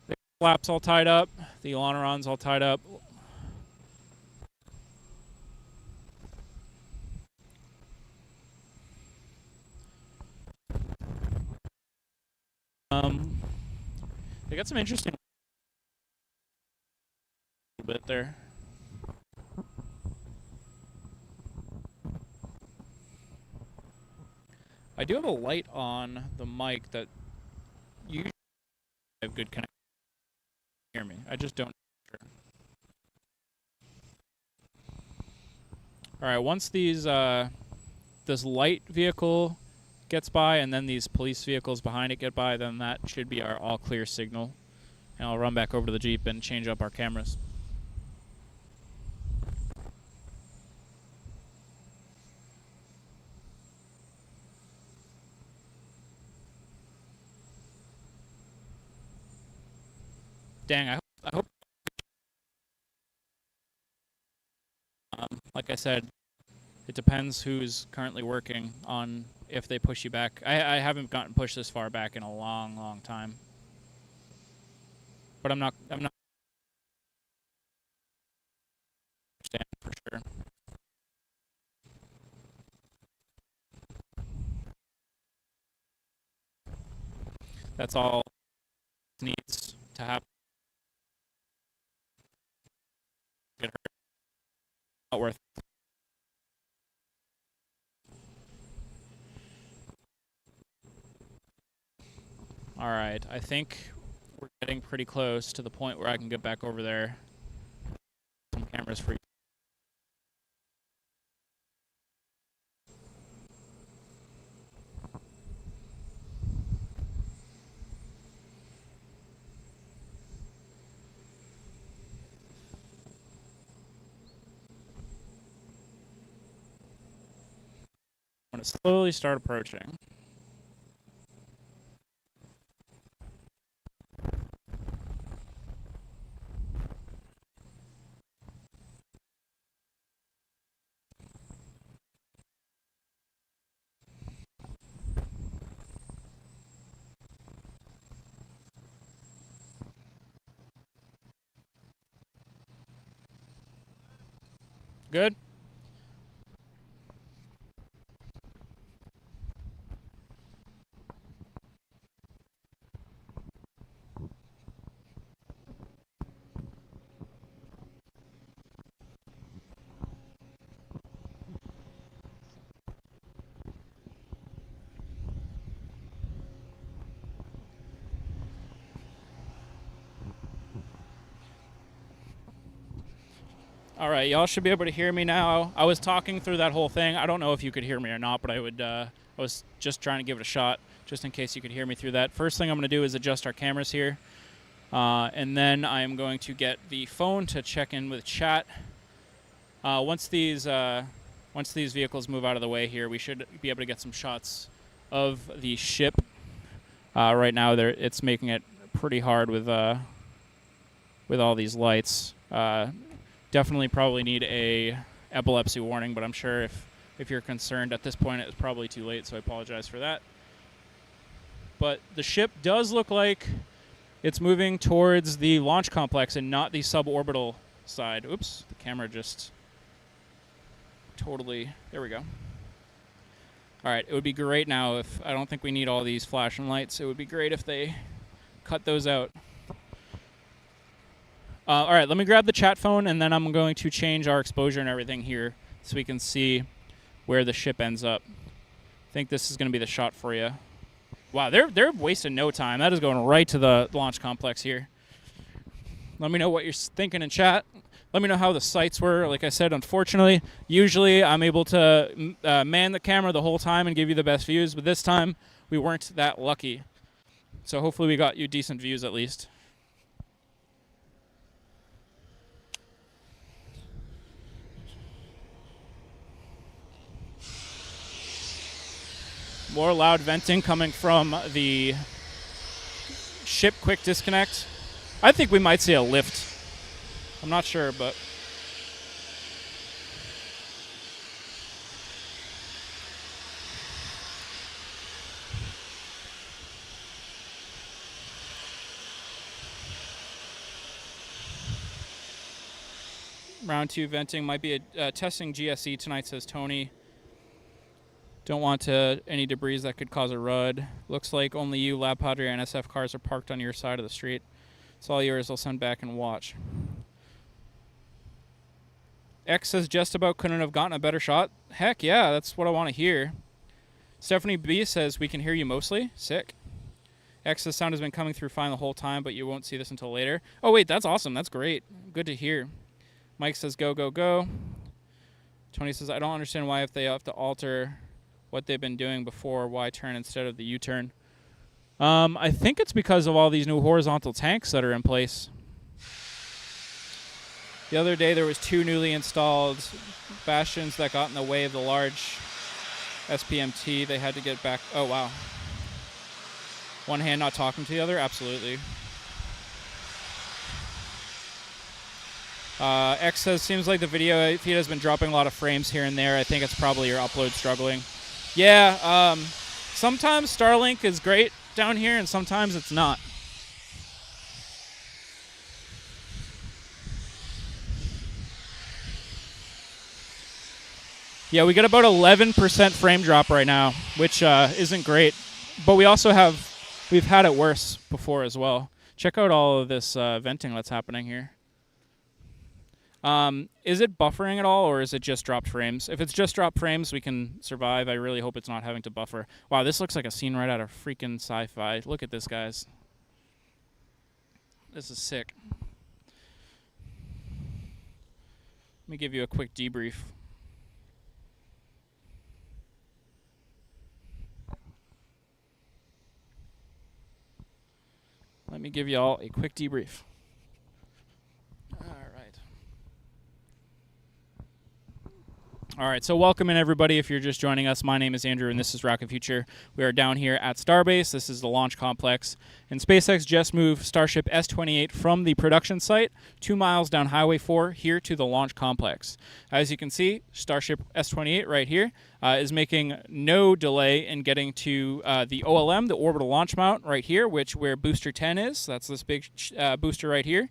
Speaker 1: The flaps all tied up, the ailerons all tied up. They got some interesting bit there. I do have a light on the mic that usually have good connection. Hear me? I just don't. All right, once these this light vehicle gets by, and then these police vehicles behind it get by, then that should be our all clear signal. And I'll run back over to the Jeep and change up our cameras. Dang, I hope like I said, it depends who's currently working on if they push you back. I haven't gotten pushed this far back in a long time. But I'm not understand for sure. That's all needs to happen. Get hurt. Not worth it. All right, I think we're getting pretty close to the point where I can get back over there. Some cameras for you. I'm going to slowly start approaching. Good? All right, y'all should be able to hear me now. I was talking through that whole thing. I don't know if you could hear me or not, but I was just trying to give it a shot, just in case you could hear me through that. First thing I'm going to do is adjust our cameras here, and then I am going to get the phone to check in with chat. Once these vehicles move out of the way here, we should be able to get some shots of the ship. Right now, it's making it pretty hard with all these lights. Definitely probably need a epilepsy warning, but I'm sure if you're concerned at this point, it's probably too late, so I apologize for that. But the ship does look like it's moving towards the launch complex and not the suborbital side. Oops, the camera just totally... There we go. All right, it would be great now if... I don't think we need all these flashing lights. It would be great if they cut those out. All right, let me grab the chat phone, and then I'm going to change our exposure and everything here so we can see where the ship ends up. I think this is going to be the shot for you. Wow, they're wasting no time. That is going right to the launch complex here. Let me know what you're thinking in chat. Let me know how the sights were. Like I said, unfortunately, usually I'm able to man the camera the whole time and give you the best views, but this time we weren't that lucky. So hopefully we got you decent views at least. More loud venting coming from the ship quick disconnect. I think we might see a lift. I'm not sure, but... Round 2 venting might be testing GSE tonight, says Tony. Don't want any debris that could cause a rud. Looks like only you, Lab Padre, and SF cars are parked on your side of the street. It's all yours. I'll send back and watch. X says just about couldn't have gotten a better shot. Heck yeah, that's what I want to hear. Stephanie B says we can hear you mostly. Sick. X says sound has been coming through fine the whole time, but you won't see this until later. Oh wait, that's awesome. That's great. Good to hear. Mike says go, go, go. Tony says I don't understand why if they have to alter what they've been doing before, why turn instead of the U-turn. I think it's because of all these new horizontal tanks that are in place. The other day there was 2 newly installed bastions that got in the way of the large SPMT. They had to get back. Oh, wow. One hand not talking to the other? Absolutely. X says, seems like the video feed has been dropping a lot of frames here and there. I think it's probably your upload struggling. Yeah, sometimes Starlink is great down here, and sometimes it's not. Yeah, we get about 11% frame drop right now, which isn't great. But we've had it worse before as well. Check out all of this venting that's happening here. Is it buffering at all, or is it just dropped frames? If it's just dropped frames, we can survive. I really hope it's not having to buffer. Wow, this looks like a scene right out of freaking sci-fi. Look at this, guys. This is sick. Let me give you a quick debrief. Let me give you all a quick debrief. All right, so welcome in, everybody. If you're just joining us, my name is Andrew, and this is Rocket Future. We are down here at Starbase. This is the launch complex. And SpaceX just moved Starship S28 from the production site 2 miles down Highway 4 here to the launch complex. As you can see, Starship S28 right here. is making no delay in getting to the OLM, the orbital launch mount, right here, where booster 10 is. That's this big booster right here.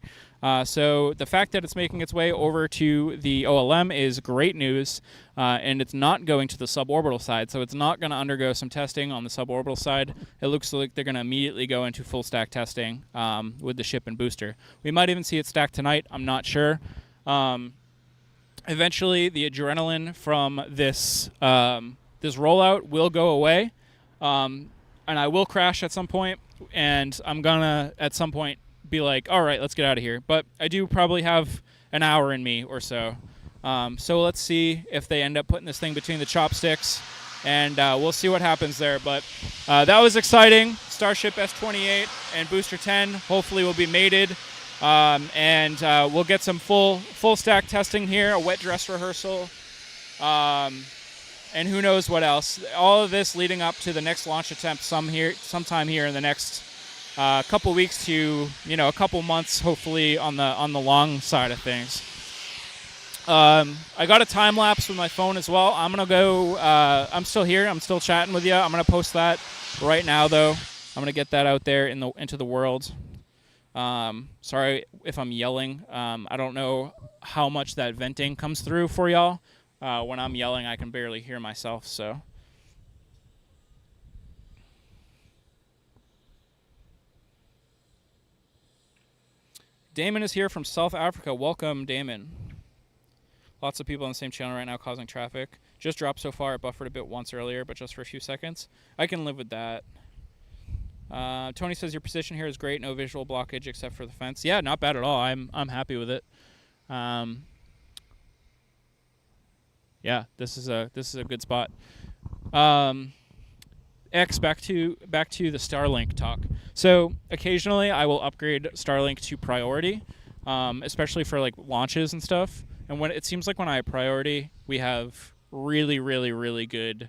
Speaker 1: So the fact that it's making its way over to the OLM is great news, and it's not going to the suborbital side, so it's not going to undergo some testing on the suborbital side. It looks like they're going to immediately go into full stack testing with the ship and booster. We might even see it stacked tonight. I'm not sure. Eventually, the adrenaline from this this rollout will go away, and I will crash at some point, and I'm gonna at some point be like, all right, let's get out of here. But I do probably have an hour in me or so. So let's see if they end up putting this thing between the chopsticks, and we'll see what happens there. But that was exciting. Starship S28 and Booster 10 hopefully will be mated, and we'll get some full stack testing here, a wet dress rehearsal, and who knows what else. All of this leading up to the next launch attempt sometime here in the next couple weeks to a couple months, hopefully on the long side of things. I got a time lapse with my phone as well. I'm gonna go. I'm still here. I'm still chatting with you. I'm gonna post that right now, though. I'm gonna get that out there into the world. Sorry if I'm yelling. I don't know how much that venting comes through for y'all. When I'm yelling, I can barely hear myself. So. Damon is here from South Africa. Welcome, Damon. Lots of people on the same channel right now causing traffic. Just dropped so far. It buffered a bit once earlier, but just for a few seconds. I can live with that. Tony says your position here is great. No visual blockage except for the fence. Yeah, not bad at all. I'm happy with it. Yeah, this is a good spot. X, back to the Starlink talk. So occasionally I will upgrade Starlink to priority, especially for like launches and stuff. And when it seems like when I have priority, we have really, really, really good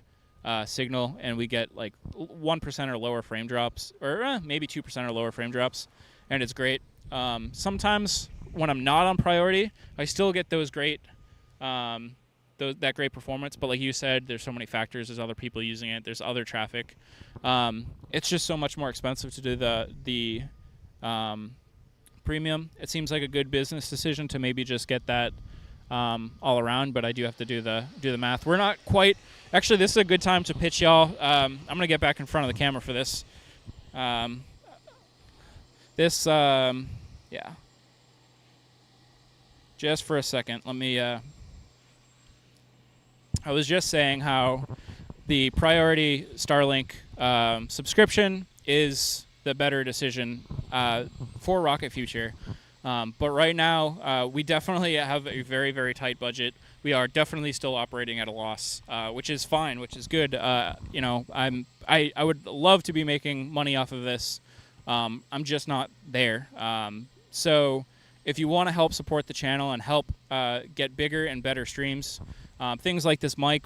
Speaker 1: signal, and we get like 1% or lower frame drops, or maybe 2% or lower frame drops, and it's great. Sometimes when I'm not on priority, I still get those great. That great performance, but like you said, there's so many factors. There's other people using it. There's other traffic. It's just so much more expensive to do the premium. It seems like a good business decision to maybe just get that all around, but I do have to do the math. We're not quite. Actually, this is a good time to pitch y'all. I'm gonna get back in front of the camera for this. Yeah. Just for a second, let me. I was just saying how the priority Starlink subscription is the better decision for Rocket Future. But right now, we definitely have a very, very tight budget. We are definitely still operating at a loss, which is fine, which is good. I would love to be making money off of this. I'm just not there. So if you want to help support the channel and help get bigger and better streams, things like this mic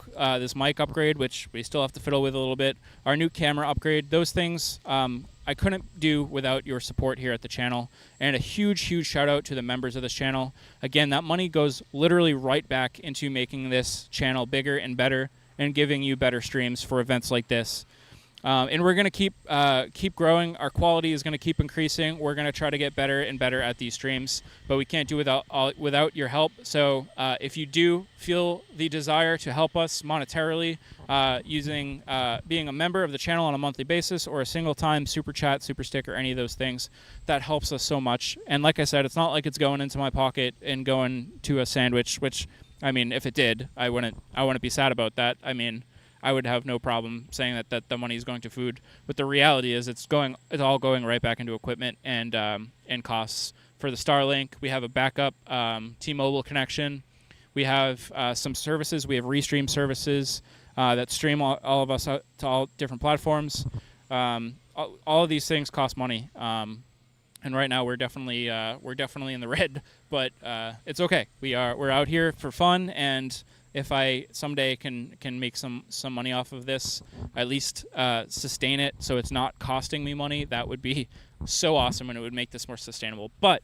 Speaker 1: upgrade, which we still have to fiddle with a little bit, our new camera upgrade, those things I couldn't do without your support here at the channel. And a huge, huge shout out to the members of this channel. Again, that money goes literally right back into making this channel bigger and better and giving you better streams for events like this. And we're going to keep growing. Our quality is going to keep increasing. We're going to try to get better and better at these streams, but we can't do without your help. So if you do feel the desire to help us monetarily using being a member of the channel on a monthly basis or a single time super chat, super stick, or any of those things, that helps us so much. And like I said, it's not like it's going into my pocket and going to a sandwich, which, I mean, if it did, I wouldn't be sad about that. I mean, I would have no problem saying that the money is going to food, but the reality is it's all going right back into equipment and costs. For the Starlink, we have a backup T-Mobile connection. We have some services. We have restream services that stream all of us out to all different platforms. All of these things cost money, and right now we're definitely in the red, but it's okay. We're out here for fun, and if I someday can make some money off of this, at least sustain it so it's not costing me money, that would be so awesome, and it would make this more sustainable. But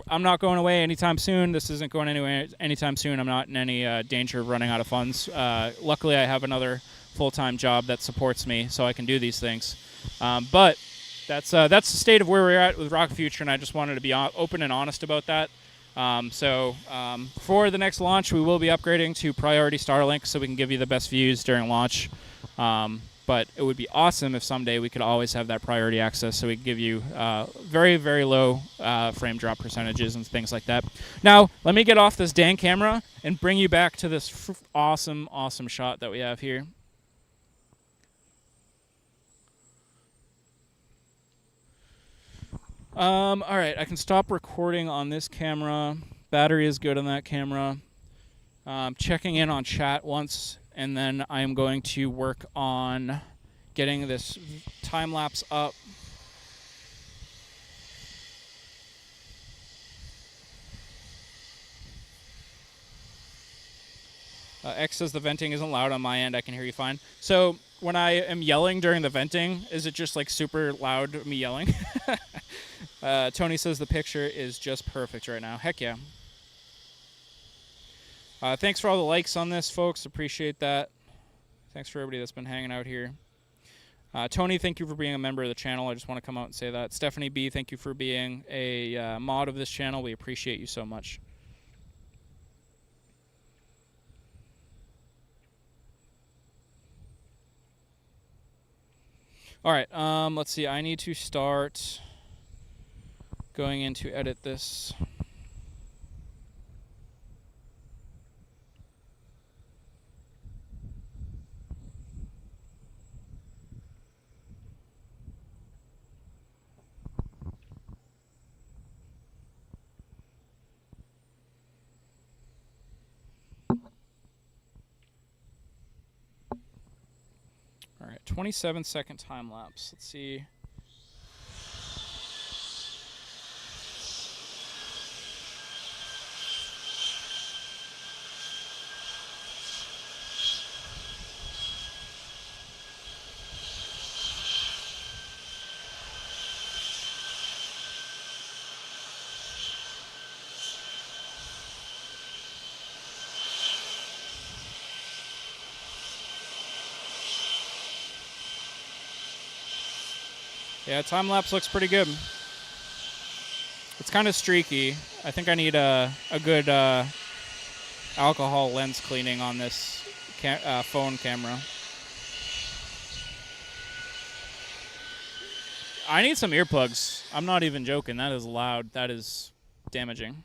Speaker 1: I'm not going away anytime soon. This isn't going anywhere anytime soon. I'm not in any danger of running out of funds. Luckily, I have another full-time job that supports me, so I can do these things. But that's the state of where we're at with Rocket Future, and I just wanted to be open and honest about that. For the next launch, we will be upgrading to Priority Starlink so we can give you the best views during launch. But it would be awesome if someday we could always have that priority access so we could give you very, very low frame drop percentages and things like that. Now, let me get off this dang camera and bring you back to this awesome, awesome shot that we have here. All right, I can stop recording on this camera. Battery is good on that camera. Checking in on chat once, and then I am going to work on getting this time lapse up. X says the venting isn't loud on my end. I can hear you fine. So when I am yelling during the venting, is it just like super loud, me yelling? Tony says the picture is just perfect right now. Heck yeah. Thanks for all the likes on this, folks. Appreciate that. Thanks for everybody that's been hanging out here. Tony, thank you for being a member of the channel. I just want to come out and say that. Stephanie B, thank you for being a mod of this channel. We appreciate you so much. All right, let's see. I need to start going in to edit this. All right, 27-second time lapse. Let's see. Yeah, time lapse looks pretty good. It's kind of streaky. I think I need a good alcohol lens cleaning on this phone camera. I need some earplugs. I'm not even joking. That is loud. That is damaging.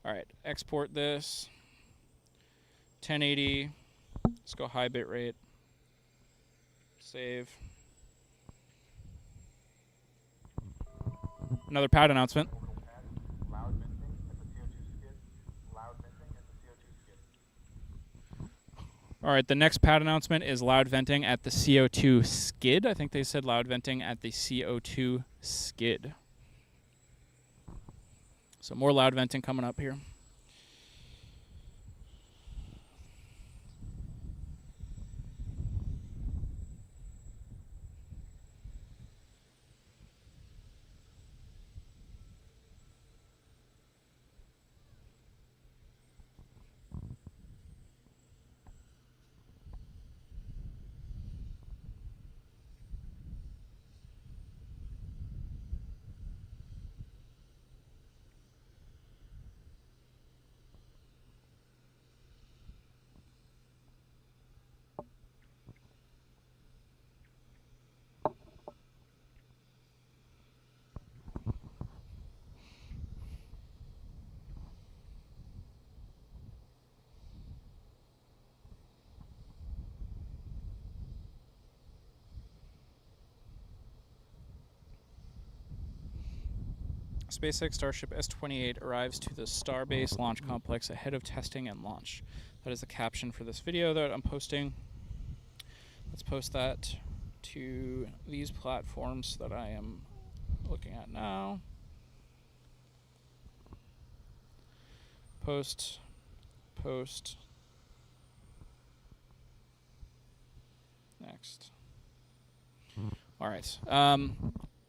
Speaker 1: All right, export this. 1080. Let's go high bit rate. Save. Another pad announcement. All right, the next pad announcement is loud venting at the CO2 skid. I think they said loud venting at the CO2 skid. So more loud venting coming up here. SpaceX Starship S28 arrives to the Starbase launch complex ahead of testing and launch. That is the caption for this video that I'm posting. Let's post that to these platforms that I am looking at now. Post. Next. All right.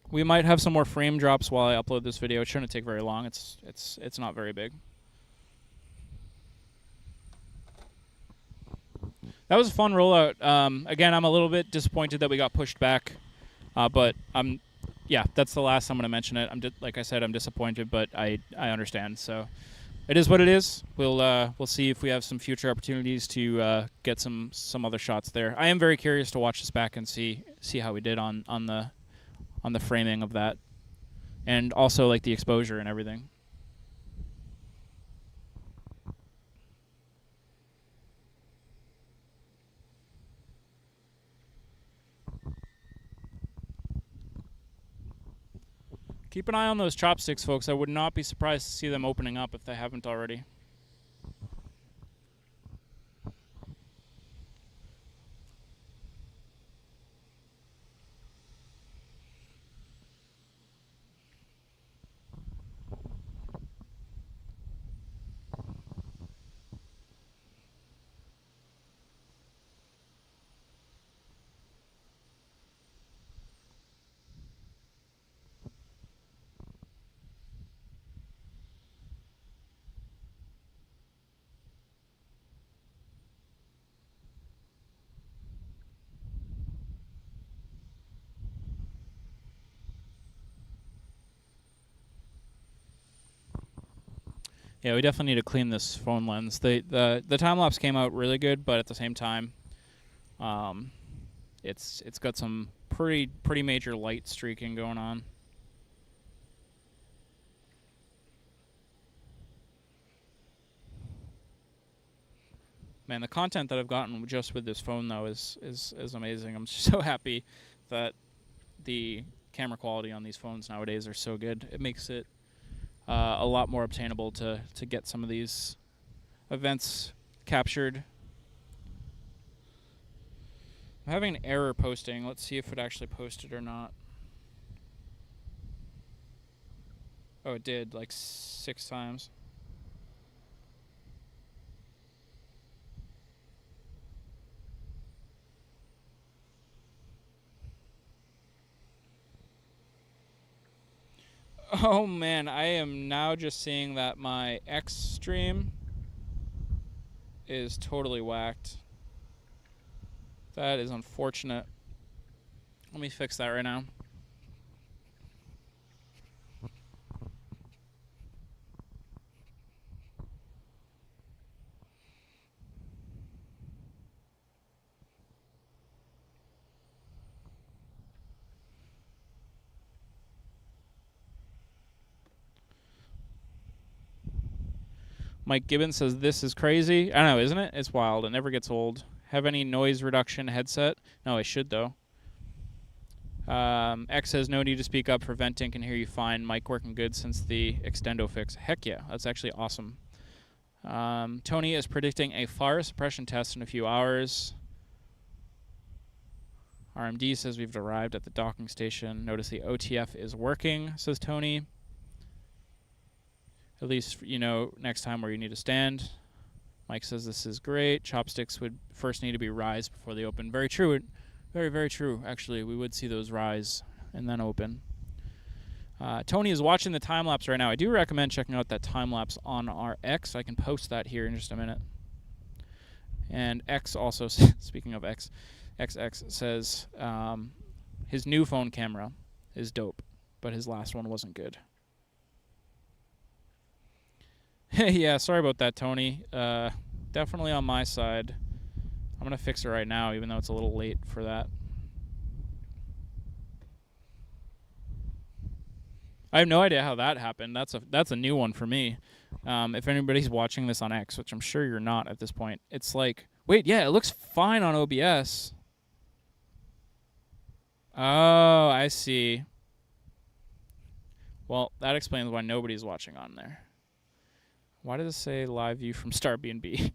Speaker 1: We might have some more frame drops while I upload this video. It shouldn't take very long. It's not very big. That was a fun rollout. Again, I'm a little bit disappointed that we got pushed back, but yeah, that's the last I'm going to mention it. Like I said, I'm disappointed, but I understand. So it is what it is. We'll see if we have some future opportunities to get some other shots there. I am very curious to watch this back and see how we did on the framing of that, and also like the exposure and everything. Keep an eye on those chopsticks, folks. I would not be surprised to see them opening up if they haven't already. Yeah, we definitely need to clean this phone lens. The time lapse came out really good, but at the same time, it's got some pretty major light streaking going on. Man, the content that I've gotten just with this phone though is amazing. I'm so happy that the camera quality on these phones nowadays are so good. It makes it a lot more obtainable to get some of these events captured. I'm having an error posting. Let's see if it actually posted or not. Oh, it did, like 6 times. Oh man, I am now just seeing that my X stream is totally whacked. That is unfortunate. Let me fix that right now. Mike Gibbons says, this is crazy. I know, isn't it? It's wild. It never gets old. Have any noise reduction headset? No, I should, though. X says, no need to speak up for venting. Can hear you fine. Mic working good since the extendo fix. Heck yeah. That's actually awesome. Tony is predicting a fire suppression test in a few hours. RMD says we've arrived at the docking station. Notice the OTF is working, says Tony. At least, you know, next time where you need to stand. Mike says this is great. Chopsticks would first need to be rise before they open. Very true. Very, very true. Actually, we would see those rise and then open. Tony is watching the time-lapse right now. I do recommend checking out that time-lapse on our X. I can post that here in just a minute. And X also, speaking of X, XX says his new phone camera is dope, but his last one wasn't good. Yeah, sorry about that, Tony. Definitely on my side. I'm going to fix it right now, even though it's a little late for that. I have no idea how that happened. That's a new one for me. If anybody's watching this on X, which I'm sure you're not at this point, it's like, wait, yeah, it looks fine on OBS. Oh, I see. Well, that explains why nobody's watching on there. Why does it say live view from Starbnb?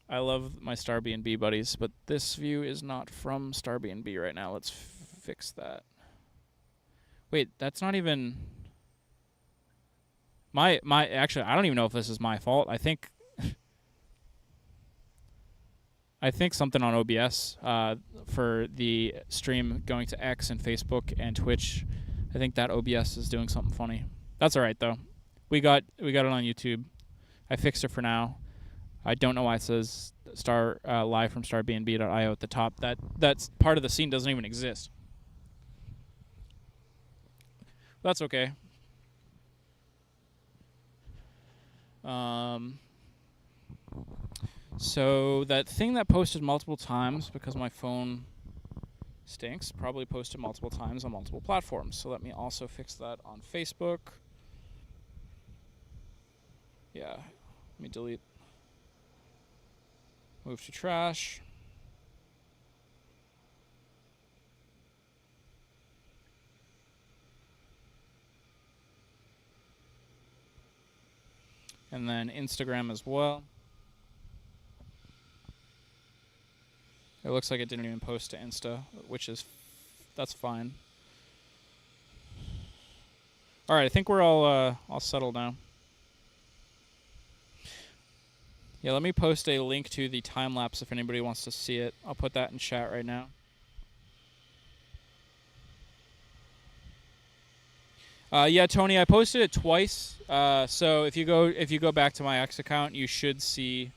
Speaker 1: I love my Starbnb buddies, but this view is not from Starbnb right now. Let's fix that. Wait, that's not even my actually, I don't even know if this is my fault. I think something on OBS for the stream going to X and Facebook and Twitch I think that OBS is doing something funny. That's all right though. We got it on YouTube. I fixed it for now. I don't know why it says live from starbnb.io at the top. That's part of the scene doesn't even exist. That's okay. So that thing that posted multiple times, because my phone stinks, probably posted multiple times on multiple platforms. So let me also fix that on Facebook. Yeah, let me delete. Move to trash. And then Instagram as well. It looks like it didn't even post to Insta, that's fine. All right, I think we're all settled now. Yeah, let me post a link to the time lapse if anybody wants to see it. I'll put that in chat right now. Yeah, Tony, I posted it twice. So if you go back to my X account, you should see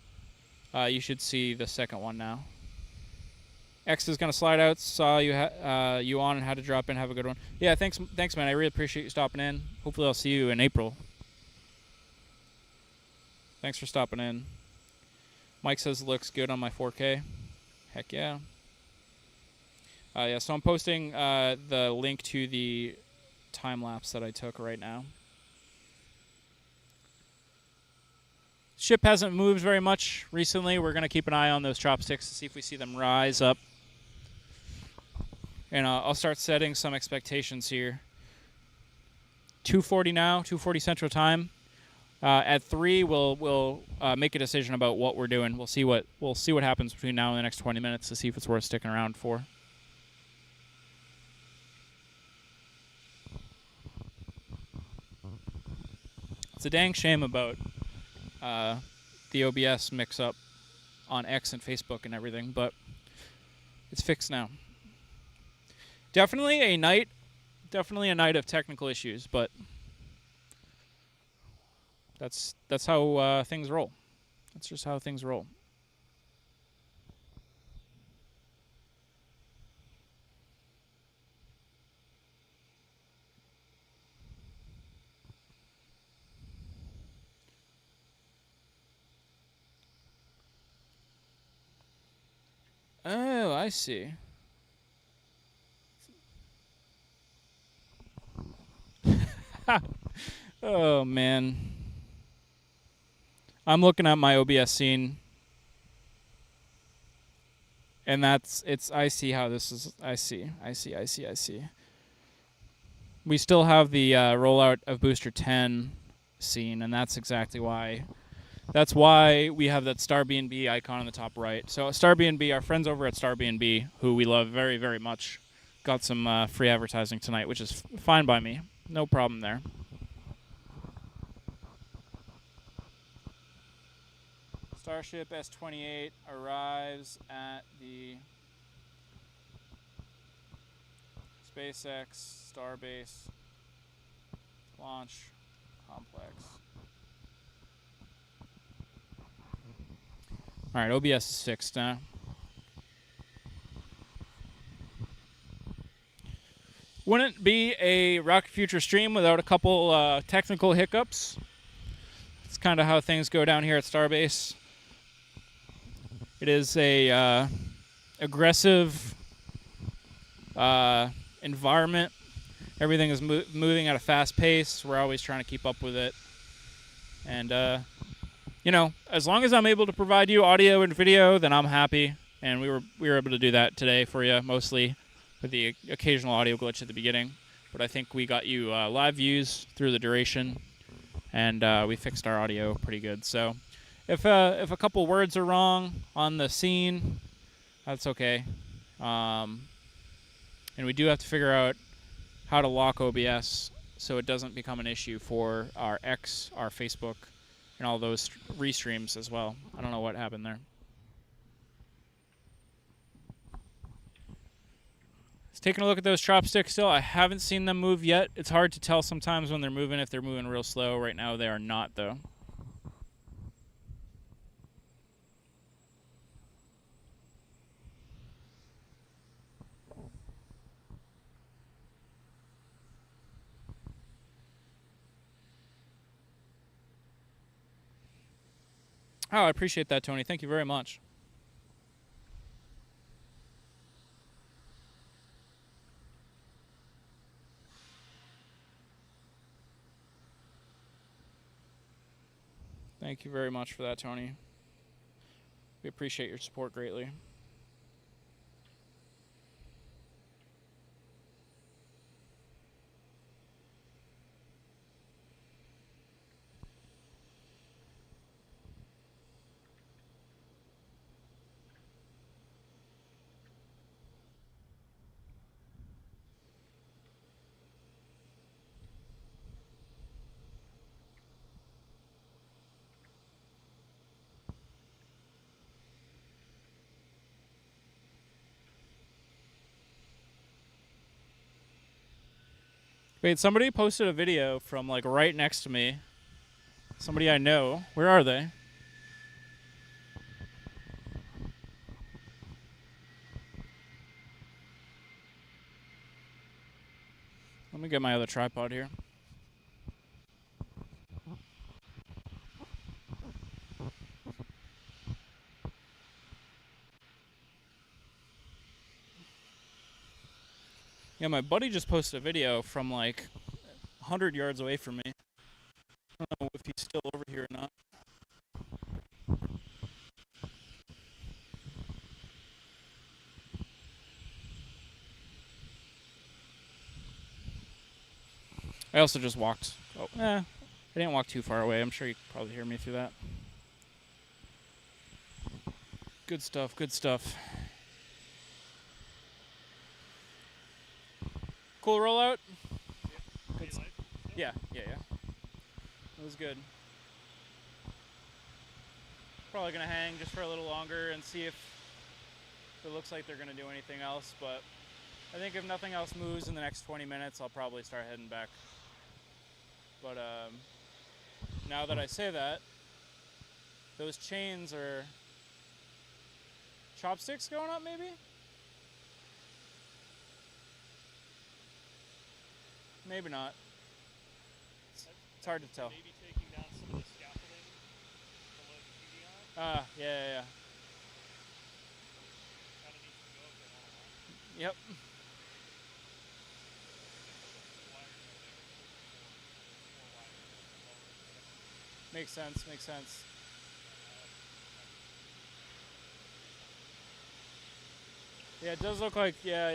Speaker 1: the second one now. X is gonna slide out. Saw you you on and had to drop in. Have a good one. Yeah, thanks, man. I really appreciate you stopping in. Hopefully, I'll see you in April. Thanks for stopping in. Mike says it looks good on my 4K. Heck yeah. Yeah, so I'm posting the link to the time lapse that I took right now. Ship hasn't moved very much recently. We're going to keep an eye on those chopsticks to see if we see them rise up. And I'll start setting some expectations here. 2:40 now, 2:40 Central Time. At 3, we'll make a decision about what we're doing. We'll see what happens between now and the next 20 minutes to see if it's worth sticking around for. It's a dang shame about the OBS mix-up on X and Facebook and everything, but it's fixed now. Definitely a night of technical issues, but that's how things roll. That's just how things roll. Oh, I see. Oh, man. I'm looking at my OBS scene. And I see how this is. I see. We still have the rollout of Booster 10 scene, and that's exactly why. That's why we have that Starbnb icon in the top right. So Starbnb, our friends over at Starbnb, who we love very, very much, got some free advertising tonight, which is fine by me. No problem there. Starship S28 arrives at the SpaceX Starbase launch complex. All right, OBS is fixed now. Wouldn't be a Rocket Future stream without a couple technical hiccups. It's kind of how things go down here at Starbase. It is a aggressive environment. Everything is moving at a fast pace. We're always trying to keep up with it. And you know, as long as I'm able to provide you audio and video, then I'm happy. And we were able to do that today for you, mostly with the occasional audio glitch at the beginning. But I think we got you live views through the duration, and we fixed our audio pretty good. So if a couple words are wrong on the scene, that's okay. And we do have to figure out how to lock OBS so it doesn't become an issue for our X, our Facebook, and all those restreams as well. I don't know what happened there. Taking a look at those chopsticks still. I haven't seen them move yet. It's hard to tell sometimes when they're moving, if they're moving real slow. Right now they are not, though. Oh, I appreciate that, Tony. Thank you very much. Thank you very much for that, Tony. We appreciate your support greatly. Wait, somebody posted a video from like right next to me. Somebody I know. Where are they? Let me get my other tripod here. Yeah, my buddy just posted a video from like 100 yards away from me. I don't know if he's still over here or not. I also just walked. I didn't walk too far away. I'm sure you can probably hear me through that. Good stuff, good stuff. Cool rollout? Yeah. It was good. Probably gonna hang just for a little longer and see if it looks like they're gonna do anything else, but I think if nothing else moves in the next 20 minutes, I'll probably start heading back. But now that I say that, those chains are chopsticks going up, maybe? Maybe not. It's hard to tell.
Speaker 2: Maybe taking down some of the scaffolding below the PDI.
Speaker 1: Yeah.
Speaker 2: Kind of needs to go if they want to line.
Speaker 1: Yep. Makes sense. Yeah, it does look like, yeah.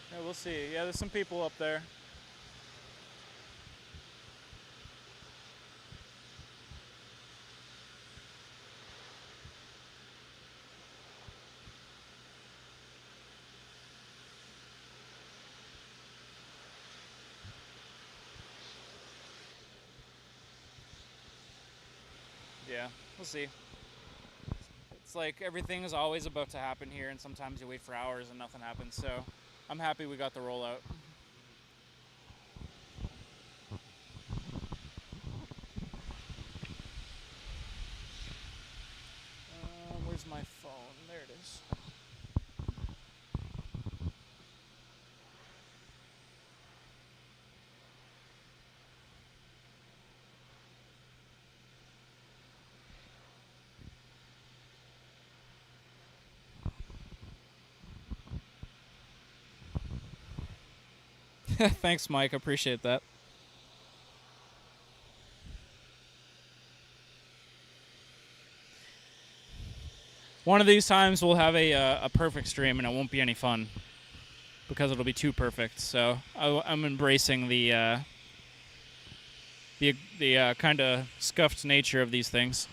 Speaker 1: Yeah, we'll see. Yeah, there's some people up there. Yeah, we'll see. It's like everything is always about to happen here, and sometimes you wait for hours and nothing happens, so I'm happy we got the rollout. Where's my phone? There it is. Thanks, Mike. Appreciate that. One of these times we'll have a perfect stream, and it won't be any fun because it'll be too perfect. So I'm embracing the kind of scuffed nature of these things.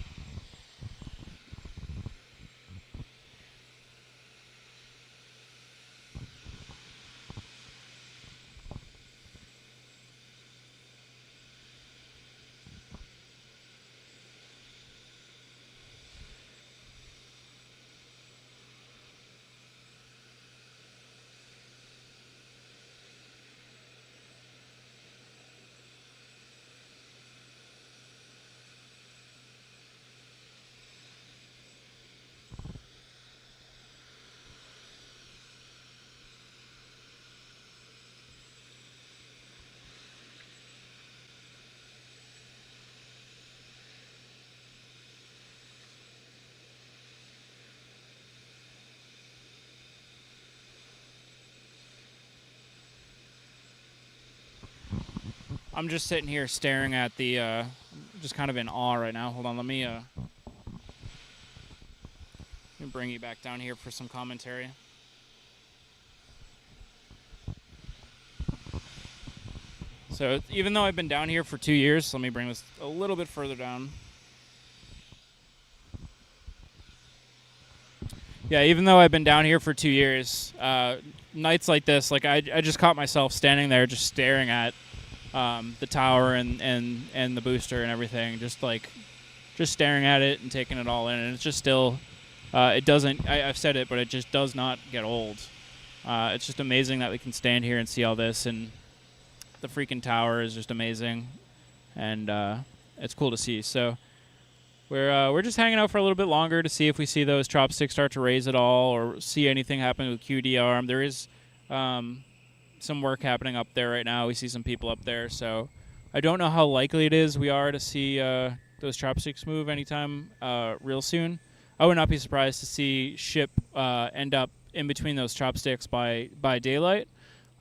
Speaker 1: I'm just sitting here staring at the, just kind of in awe right now. Hold on, let me bring you back down here for some commentary. So even though I've been down here for 2 years, let me bring this a little bit further down. Yeah, even though I've been down here for 2 years, nights like this, like I just caught myself standing there just staring at the tower and the booster and everything, just staring at it and taking it all in. And it's just still, it doesn't, I've said it, but it just does not get old. It's just amazing that we can stand here and see all this, and the freaking tower is just amazing, and it's cool to see. So we're just hanging out for a little bit longer to see if we see those chopsticks start to raise at all, or see anything happen with QDR. There is some work happening up there right now. We see some people up there, so I don't know how likely it is we are to see those chopsticks move anytime real soon. I would not be surprised to see ship end up in between those chopsticks by daylight.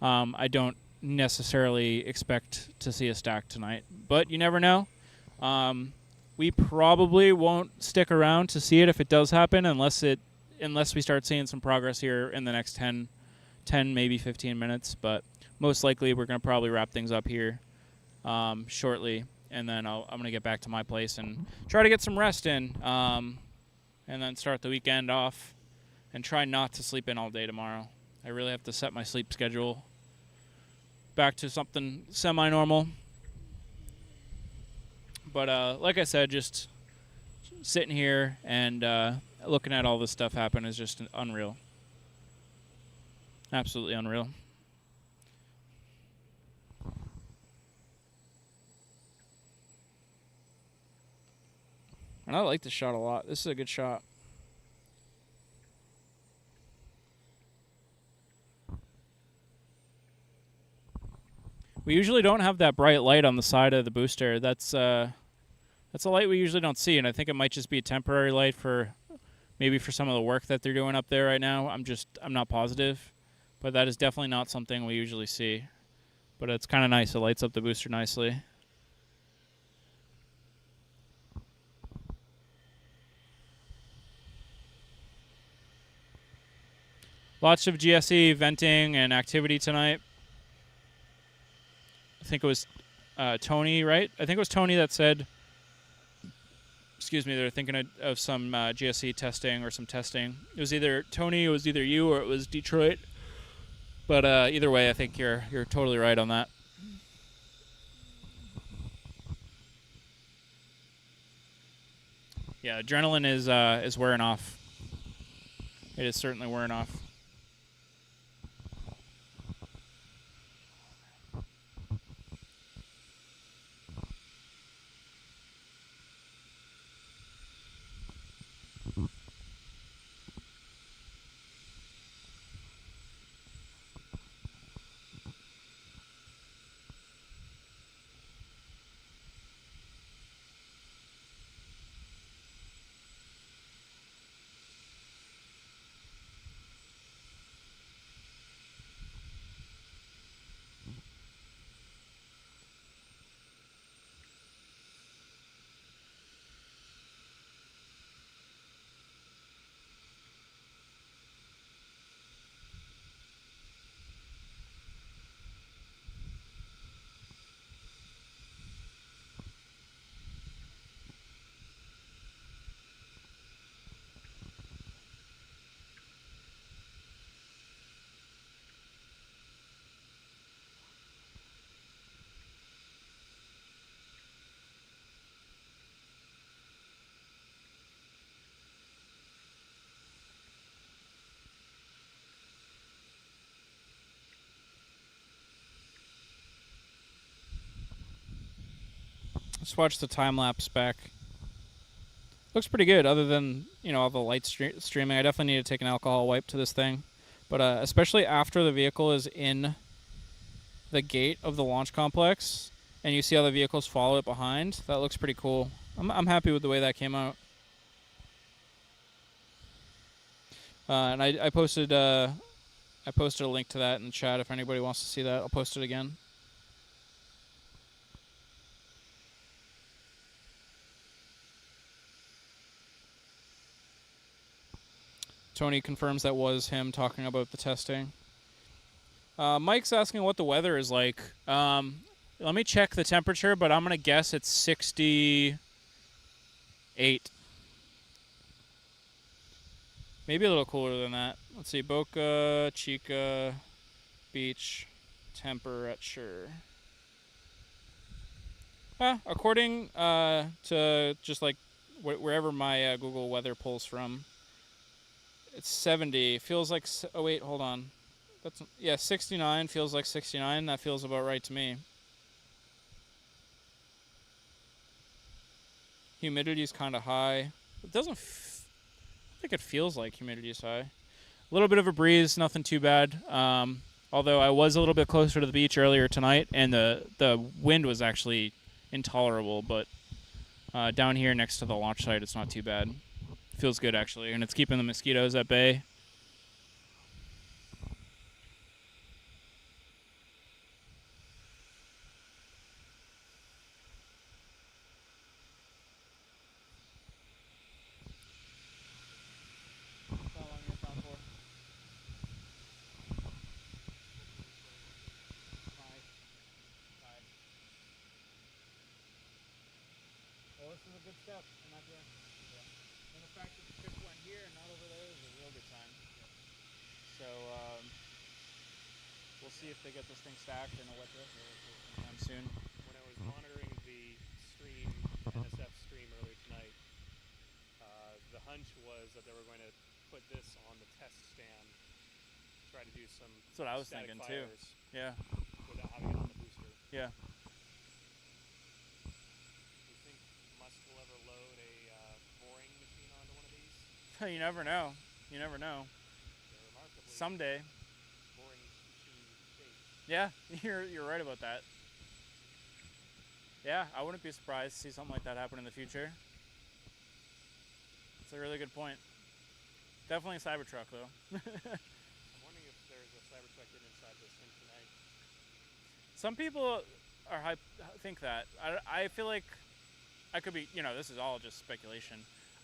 Speaker 1: I don't necessarily expect to see a stack tonight, but you never know. We probably won't stick around to see it if it does happen, unless we start seeing some progress here in the next 10 maybe 15 minutes. But most likely we're going to probably wrap things up here shortly, and then I'm going to get back to my place and try to get some rest in, and then start the weekend off and try not to sleep in all day tomorrow. I really have to set my sleep schedule back to something semi-normal. But like I said, just sitting here and looking at all this stuff happen is just unreal. Absolutely unreal. And I like this shot a lot. This is a good shot. We usually don't have that bright light on the side of the booster. That's a light we usually don't see, and I think it might just be a temporary light for maybe for some of the work that they're doing up there right now. I'm not positive, but that is definitely not something we usually see. But it's kind of nice. It lights up the booster nicely. Lots of GSE venting and activity tonight. I think it was Tony, right? I think it was Tony that said, excuse me, they're thinking of some GSE testing or some testing. It was either Tony, it was either you, or it was Detroit. But either way, I think you're totally right on that. Yeah, adrenaline is wearing off. It is certainly wearing off. Let's watch the time lapse back. Looks pretty good, other than all the light streaming. I definitely need to take an alcohol wipe to this thing, but especially after the vehicle is in the gate of the launch complex, and you see how the vehicles follow it behind. That looks pretty cool. I'm happy with the way that came out. And I posted a link to that in the chat if anybody wants to see that. I'll post it again. Tony confirms that was him talking about the testing. Mike's asking what the weather is like. Let me check the temperature, but I'm going to guess it's 68. Maybe a little cooler than that. Let's see. Boca Chica Beach temperature. According to just like wherever my Google weather pulls from, it's 70. Feels like. Oh, wait, hold on. Yeah, 69 feels like 69. That feels about right to me. Humidity is kind of high. It doesn't. I think it feels like humidity is high. A little bit of a breeze, nothing too bad. Although I was a little bit closer to the beach earlier tonight, and the wind was actually intolerable. But down here next to the launch site, it's not too bad. Feels good actually, and it's keeping the mosquitoes at bay. How long you found for? Well, this is a good step in that direction. Yeah. And the fact that the ship went here and not over there is a real good sign. So we'll see if they get this thing stacked in a wet dress sometime soon.
Speaker 2: When I was monitoring the stream, NSF stream earlier tonight, the hunch was that they were going to put this on the test stand to try to do some
Speaker 1: That's what I was
Speaker 2: static
Speaker 1: thinking too.
Speaker 2: fires
Speaker 1: Yeah.
Speaker 2: without having it on the booster.
Speaker 1: Yeah.
Speaker 2: Do you think Musk will ever load a boring machine onto one of these?
Speaker 1: You never know. You never know.
Speaker 2: They're remarkably
Speaker 1: Someday.
Speaker 2: boring machine shaped.
Speaker 1: Yeah, you're right about that. Yeah, I wouldn't be surprised to see something like that happen in the future. It's a really good point. Definitely a Cybertruck though.
Speaker 2: I'm wondering if there's a Cybertruck hidden inside this thing tonight.
Speaker 1: Some people think that. I feel like I could be. This is all just speculation.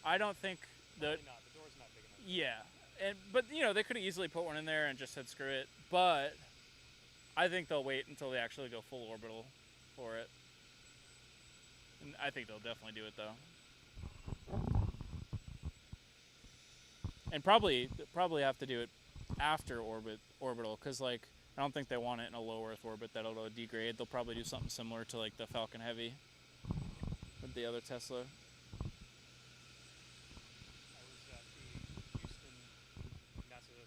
Speaker 1: I don't think that.
Speaker 2: Probably not. The door's not big enough.
Speaker 1: Yeah, but they could have easily put one in there and just said screw it. But I think they'll wait until they actually go full orbital for it. And I think they'll definitely do it though. And probably have to do it after orbital, because like I don't think they want it in a low Earth orbit that'll degrade. They'll probably do something similar to like the Falcon Heavy with the other Tesla.
Speaker 2: I was at the Houston NASA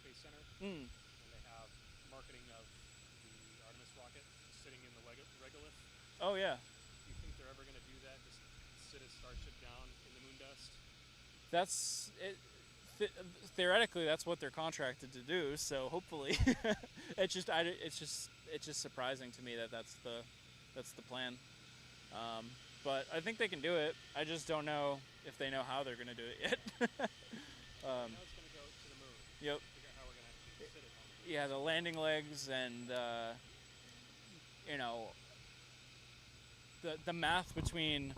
Speaker 2: Space Center, and they have marketing of the Artemis rocket sitting in the regolith.
Speaker 1: Oh yeah,
Speaker 2: Do you think they're ever going to do that? Just sit a Starship down in the moon dust?
Speaker 1: that's it. Theoretically, that's what they're contracted to do. So hopefully, it's just surprising to me that that's the plan. But I think they can do it. I just don't know if they know how they're going to do it yet.
Speaker 2: I know it's going to go to the moon.
Speaker 1: Yep.
Speaker 2: Figure out how we're going to actually sit it on the moon.
Speaker 1: Yeah, the landing legs and the math between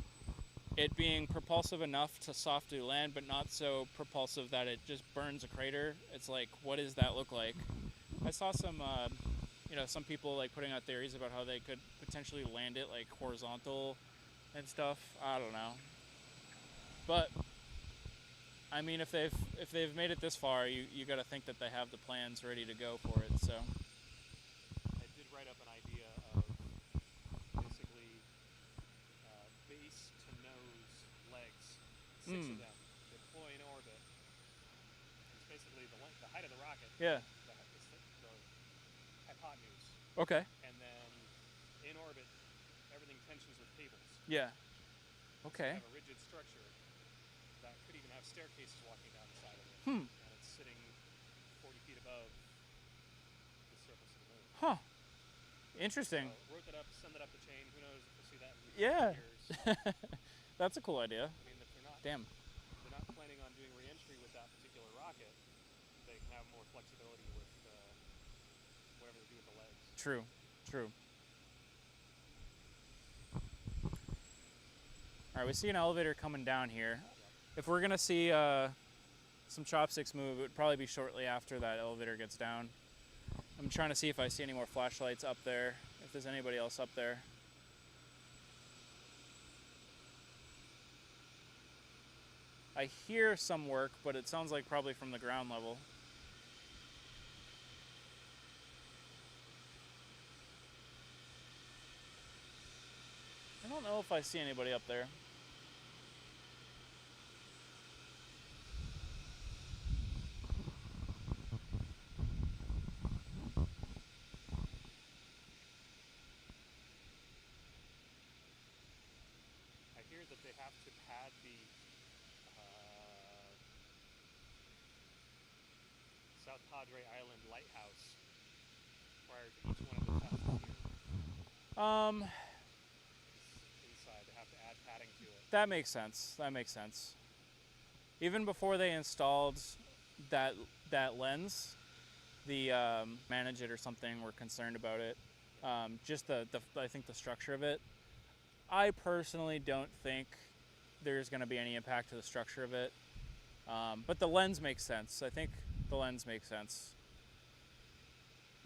Speaker 1: it being propulsive enough to softly land, but not so propulsive that it just burns a crater. It's like, what does that look like? I saw some people like putting out theories about how they could potentially land it like horizontal and stuff. I don't know, but I mean, if they've made it this far, you got to think that they have the plans ready to go for it. So
Speaker 2: I did write up an idea of basically base to nose legs, 6 of them, deploy in orbit. It's basically the height of the rocket.
Speaker 1: yeah,
Speaker 2: It's the hypotenuse.
Speaker 1: okay,
Speaker 2: And then in orbit, everything tensions with cables.
Speaker 1: yeah,
Speaker 2: So
Speaker 1: okay,
Speaker 2: you have a rigid structure that could even have staircases walking down the side of it. And it's sitting 40 feet above the surface of the moon.
Speaker 1: huh, interesting.
Speaker 2: So wrote that up, send that up the chain. Who knows if we'll see that in
Speaker 1: Yeah.
Speaker 2: years.
Speaker 1: That's a cool idea.
Speaker 2: I mean, if they're not planning on doing re-entry with that particular rocket, they can have more flexibility with whatever they do with the legs.
Speaker 1: True. All right, we see an elevator coming down here. If we're gonna see some chopsticks move, it would probably be shortly after that elevator gets down. I'm trying to see if I see any more flashlights up there, if there's anybody else up there. I hear some work, but it sounds like probably from the ground level. I don't know if I see anybody up there.
Speaker 2: I hear that they have to pad the South Padre Island lighthouse prior to each one of the tests here. Inside, they have to add padding to it.
Speaker 1: That makes sense. That makes sense. Even before they installed that lens, the manage it or something were concerned about it. Just I think the structure of it. I personally don't think there's going to be any impact to the structure of it. But the lens makes sense. I think the lens makes sense.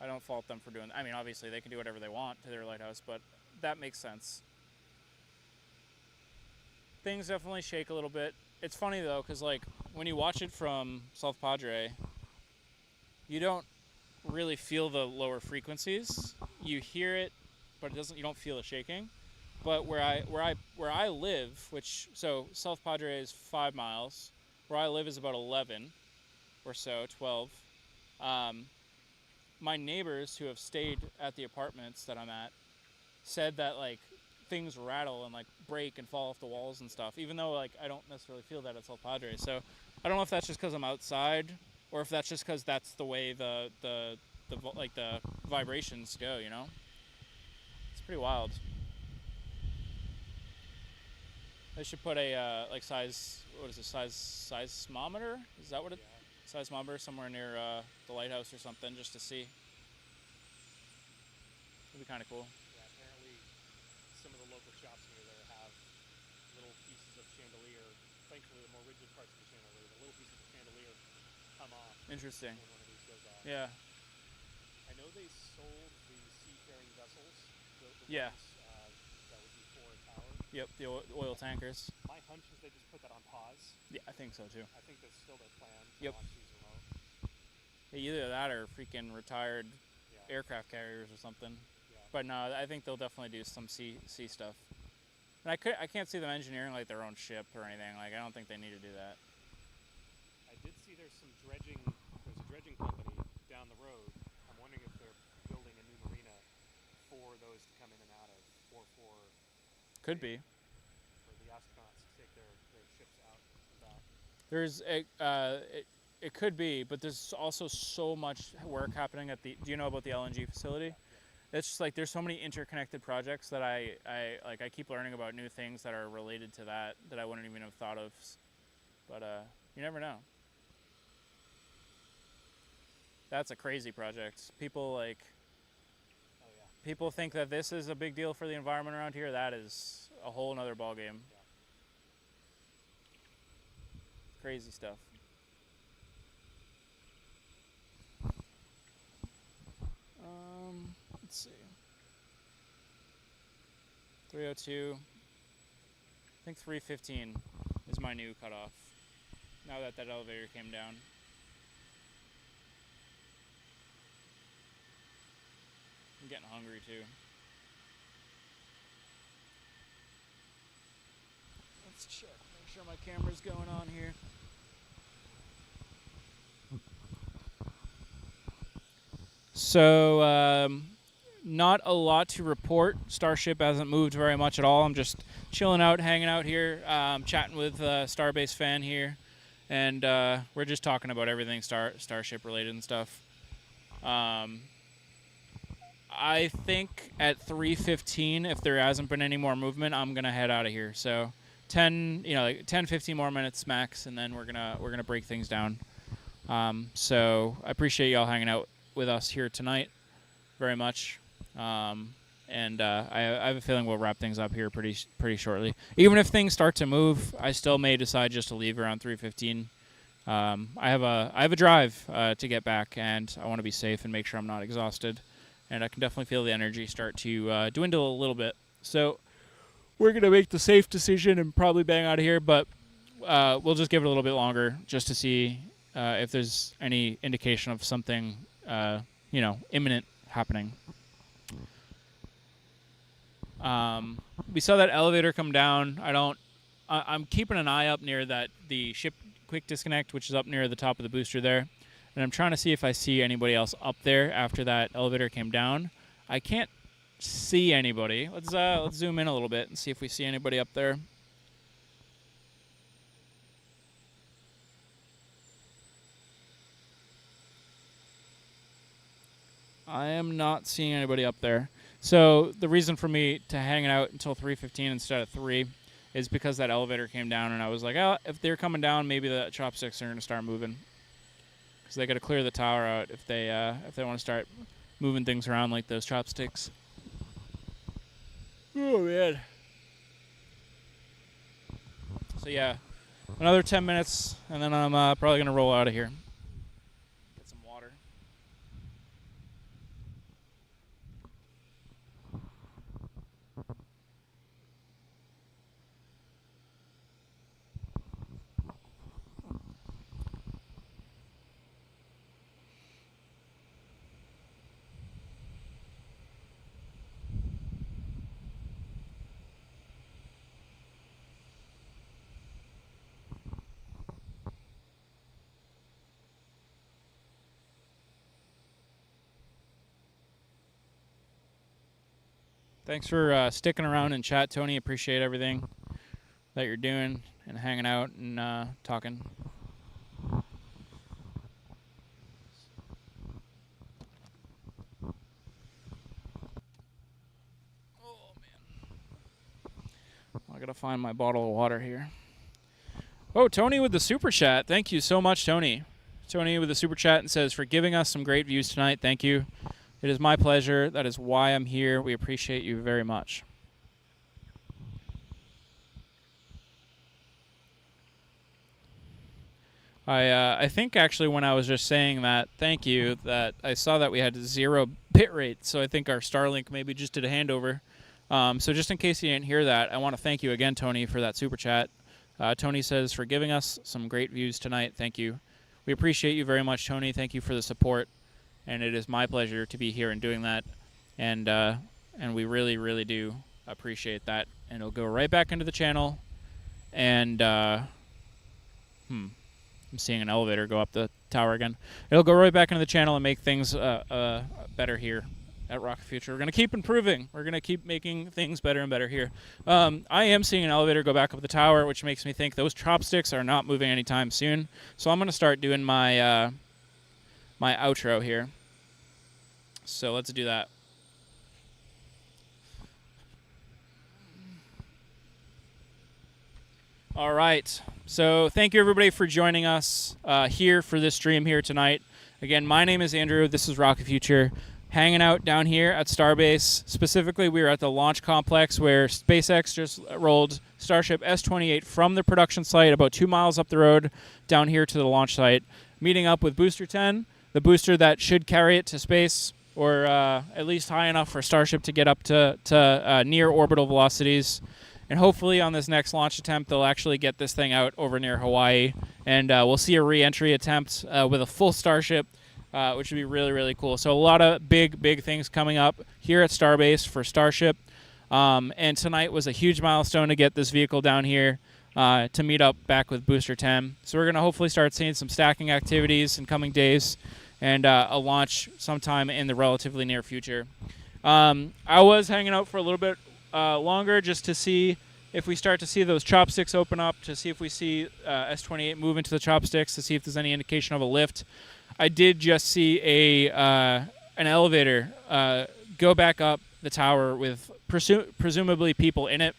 Speaker 1: I don't fault them for doing that. I mean, obviously they can do whatever they want to their lighthouse, but that makes sense. Things definitely shake a little bit. It's funny though, because like when you watch it from South Padre, you don't really feel the lower frequencies. You hear it, but it doesn't. You don't feel it shaking. But where I live, which so South Padre is 5 miles, where I live is about 11 or so, 12. My neighbors who have stayed at the apartments that I'm at said that like things rattle and like break and fall off the walls and stuff, even though like I don't necessarily feel that at South Padre. So I don't know if that's just because I'm outside or if that's just because that's the way the vibrations go, you know? It's pretty wild. They should put a like seismometer? Is that what it? Yeah. Seismometer somewhere near the lighthouse or something, just to see. It'd be kind of cool.
Speaker 2: Yeah, apparently some of the local shops near there have little pieces of chandelier. Thankfully, the more rigid parts of the chandelier, the little pieces of chandelier come off.
Speaker 1: Interesting.
Speaker 2: When one of these goes off.
Speaker 1: Yeah.
Speaker 2: I know they sold the seafaring vessels. The
Speaker 1: yeah.
Speaker 2: Ones, that would be for a tower.
Speaker 1: Yep, the oil tankers.
Speaker 2: My hunch is they just put that on pause.
Speaker 1: Yeah, I think so too.
Speaker 2: I think that's still their plan to launch these remote.
Speaker 1: Yeah, either that or freaking retired aircraft carriers or something.
Speaker 2: Yeah.
Speaker 1: But no, I think they'll definitely do some sea stuff. And I can't see them engineering like their own ship or anything. Like I don't think they need to do that.
Speaker 2: I did see there's a dredging company down the road. I'm wondering if they're building a new marina for those to come in and out of, or for
Speaker 1: could be.
Speaker 2: For the astronauts to take their ships out and about.
Speaker 1: There's it could be, but there's also so much work happening at the. Do you know about the LNG facility? Yeah. It's just like there's so many interconnected projects that I keep learning about new things that are related to that I wouldn't even have thought of. But you never know. That's a crazy project. People people think that this is a big deal for the environment around here. That is a whole nother ballgame. Yeah. Crazy stuff. Let's see. 302. I think 315 is my new cutoff. Now that elevator came down. I'm getting hungry too. Let's check, make sure my camera's going on here. So, not a lot to report. Starship hasn't moved very much at all. I'm just chilling out, hanging out here, chatting with Starbase fan here, and we're just talking about everything Starship related and stuff. I think at 3:15, if there hasn't been any more movement, I'm gonna head out of here. So 10-15 more minutes max, and then we're gonna break things down. So I appreciate y'all hanging out with us here tonight very much. And I have a feeling we'll wrap things up here pretty shortly. Even if things start to move, I still may decide just to leave around 3:15. I have a drive to get back, and I want to be safe and make sure I'm not exhausted. And I can definitely feel the energy start to dwindle a little bit. So we're gonna make the safe decision and probably bang out of here, but we'll just give it a little bit longer just to see if there's any indication of something, imminent happening. We saw that elevator come down. I'm keeping an eye up near the ship quick disconnect, which is up near the top of the booster there, and I'm trying to see if I see anybody else up there after that elevator came down. I can't see anybody. Let's zoom in a little bit and see if we see anybody up there. I am not seeing anybody up there. So the reason for me to hang out until 3:15 instead of 3 is because that elevator came down, and I was like, oh, if they're coming down, maybe the chopsticks are going to start moving, because they got to clear the tower out if they want to start moving things around like those chopsticks. Oh man. So yeah, another 10 minutes, and then I'm probably going to roll out of here. Get some water. Thanks for sticking around and chat, Tony. Appreciate everything that you're doing and hanging out and talking. Oh man, I gotta find my bottle of water here. Oh, Tony with the super chat. Thank you so much, Tony. Tony with the super chat and says, for giving us some great views tonight. Thank you. It is my pleasure. That is why I'm here. We appreciate you very much. I think actually when I was just saying that, thank you, that I saw that we had 0 bit rate, so I think our Starlink maybe just did a handover. So just in case you didn't hear that, I want to thank you again, Tony, for that super chat. Tony says, for giving us some great views tonight. Thank you. We appreciate you very much, Tony. Thank you for the support. And it is my pleasure to be here and doing that, and we really, really do appreciate that. And it'll go right back into the channel, and I'm seeing an elevator go up the tower again. It'll go right back into the channel and make things better here at Rocket Future. We're gonna keep improving. We're gonna keep making things better and better here. I am seeing an elevator go back up the tower, which makes me think those chopsticks are not moving anytime soon. So I'm gonna start doing my my outro here. So let's do that. All right. So thank you everybody for joining us here for this stream here tonight. Again, my name is Andrew. This is Rocket Future. Hanging out down here at Starbase. Specifically, we were at the launch complex where SpaceX just rolled Starship S28 from the production site about 2 miles up the road down here to the launch site, meeting up with Booster 10, the booster that should carry it to space, or at least high enough for Starship to get up to near orbital velocities. And hopefully on this next launch attempt, they'll actually get this thing out over near Hawaii, and we'll see a re-entry attempt with a full Starship, which would be really, really cool. So a lot of big things coming up here at Starbase for Starship. And tonight was a huge milestone to get this vehicle down here to meet up back with Booster 10. So we're going to hopefully start seeing some stacking activities in coming days, and a launch sometime in the relatively near future. I was hanging out for a little bit longer just to see if we start to see those chopsticks open up, to see if we see S28 move into the chopsticks, to see if there's any indication of a lift. I did just see an elevator go back up the tower with presumably people in it.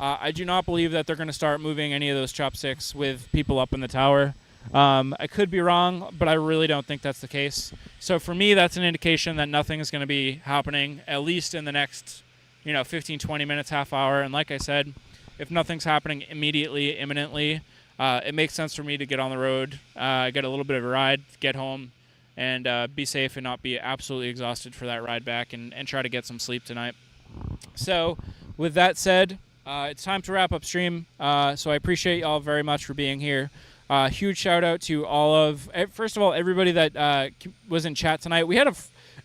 Speaker 1: I do not believe that they're going to start moving any of those chopsticks with people up in the tower. I could be wrong, but I really don't think that's the case. So for me, that's an indication that nothing is going to be happening, at least in the next 15, 20 minutes, half hour. And like I said, if nothing's happening immediately, imminently, it makes sense for me to get on the road, get a little bit of a ride, get home, and be safe and not be absolutely exhausted for that ride back, and try to get some sleep tonight. So with that said, it's time to wrap up stream. So I appreciate y'all very much for being here. Huge shout out to first of all, everybody that was in chat tonight. We had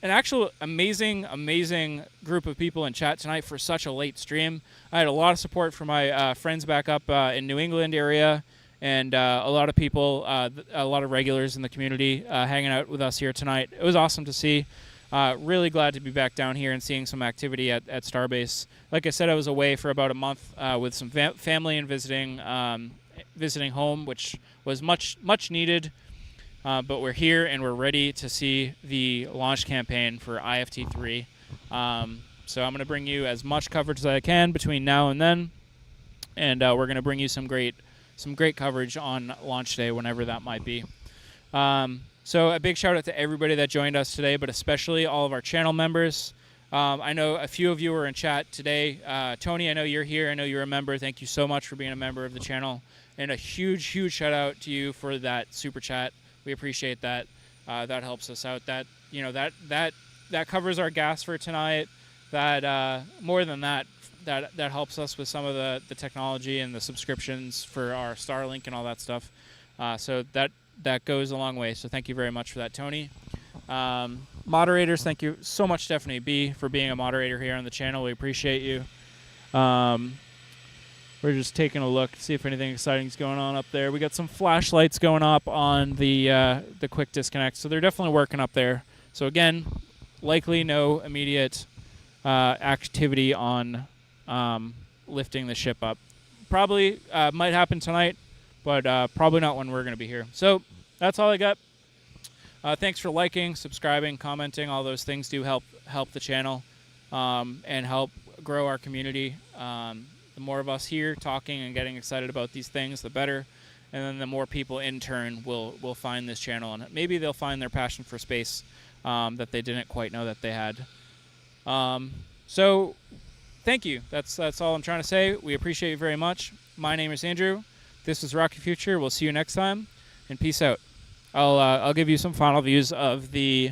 Speaker 1: an actual amazing group of people in chat tonight for such a late stream. I had a lot of support from my friends back up in New England area, and a lot of people, a lot of regulars in the community hanging out with us here tonight. It was awesome to see. Really glad to be back down here and seeing some activity at Starbase. Like I said, I was away for about a month with some family and visiting home, which was much needed. But we're here and we're ready to see the launch campaign for IFT3. So I'm going to bring you as much coverage as I can between now and then, and we're going to bring you some great coverage on launch day, whenever that might be. So a big shout out to everybody that joined us today, but especially all of our channel members. I know a few of you were in chat today. Tony, I know you're here. I know you're a member. Thank you so much for being a member of the channel. And a huge shout out to you for that super chat. We appreciate that. That helps us out. That covers our gas for tonight. That more than that helps us with some of the technology and the subscriptions for our Starlink and all that stuff. So that goes a long way. So thank you very much for that, Tony. Moderators, thank you so much, Stephanie B, for being a moderator here on the channel. We appreciate you. We're just taking a look to see if anything exciting is going on up there. We got some flashlights going up on the quick disconnect, so they're definitely working up there. So again, likely no immediate activity on lifting the ship up. Probably might happen tonight, but probably not when we're going to be here. So that's all I got. Thanks for liking, subscribing, commenting. All those things do help the channel and help grow our community. The more of us here talking and getting excited about these things, the better. And then the more people in turn will find this channel, and maybe they'll find their passion for space that they didn't quite know that they had. So thank you. That's all I'm trying to say. We appreciate you very much. My name is Andrew. This is Rocky Future. We'll see you next time, and peace out. I'll give you some final views of the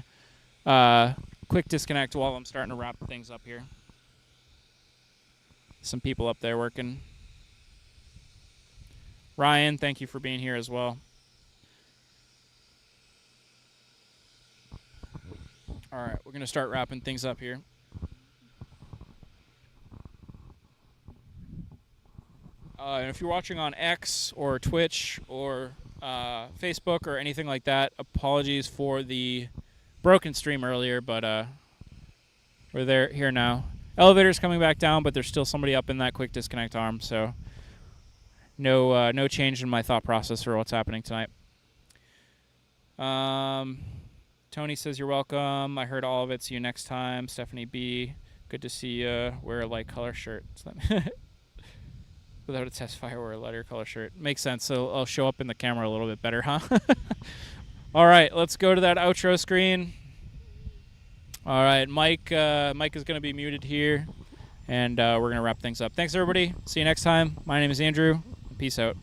Speaker 1: quick disconnect while I'm starting to wrap things up here. Some people up there working. Ryan, thank you for being here as well. All right, we're going to start wrapping things up here. And if you're watching on X or Twitch or Facebook or anything like that, apologies for the broken stream earlier, but we're here now. Elevator's coming back down, but there's still somebody up in that quick disconnect arm, so no change in my thought process for what's happening tonight. Tony says you're welcome. I heard all of it. See you next time. Stephanie B, good to see you. Wear a light color shirt. Without a test fire, wear a lighter color shirt. Makes sense. So I'll show up in the camera a little bit better, huh? All right, let's go to that outro screen. All right, Mike is going to be muted here, and we're going to wrap things up. Thanks, everybody. See you next time. My name is Andrew. Peace out.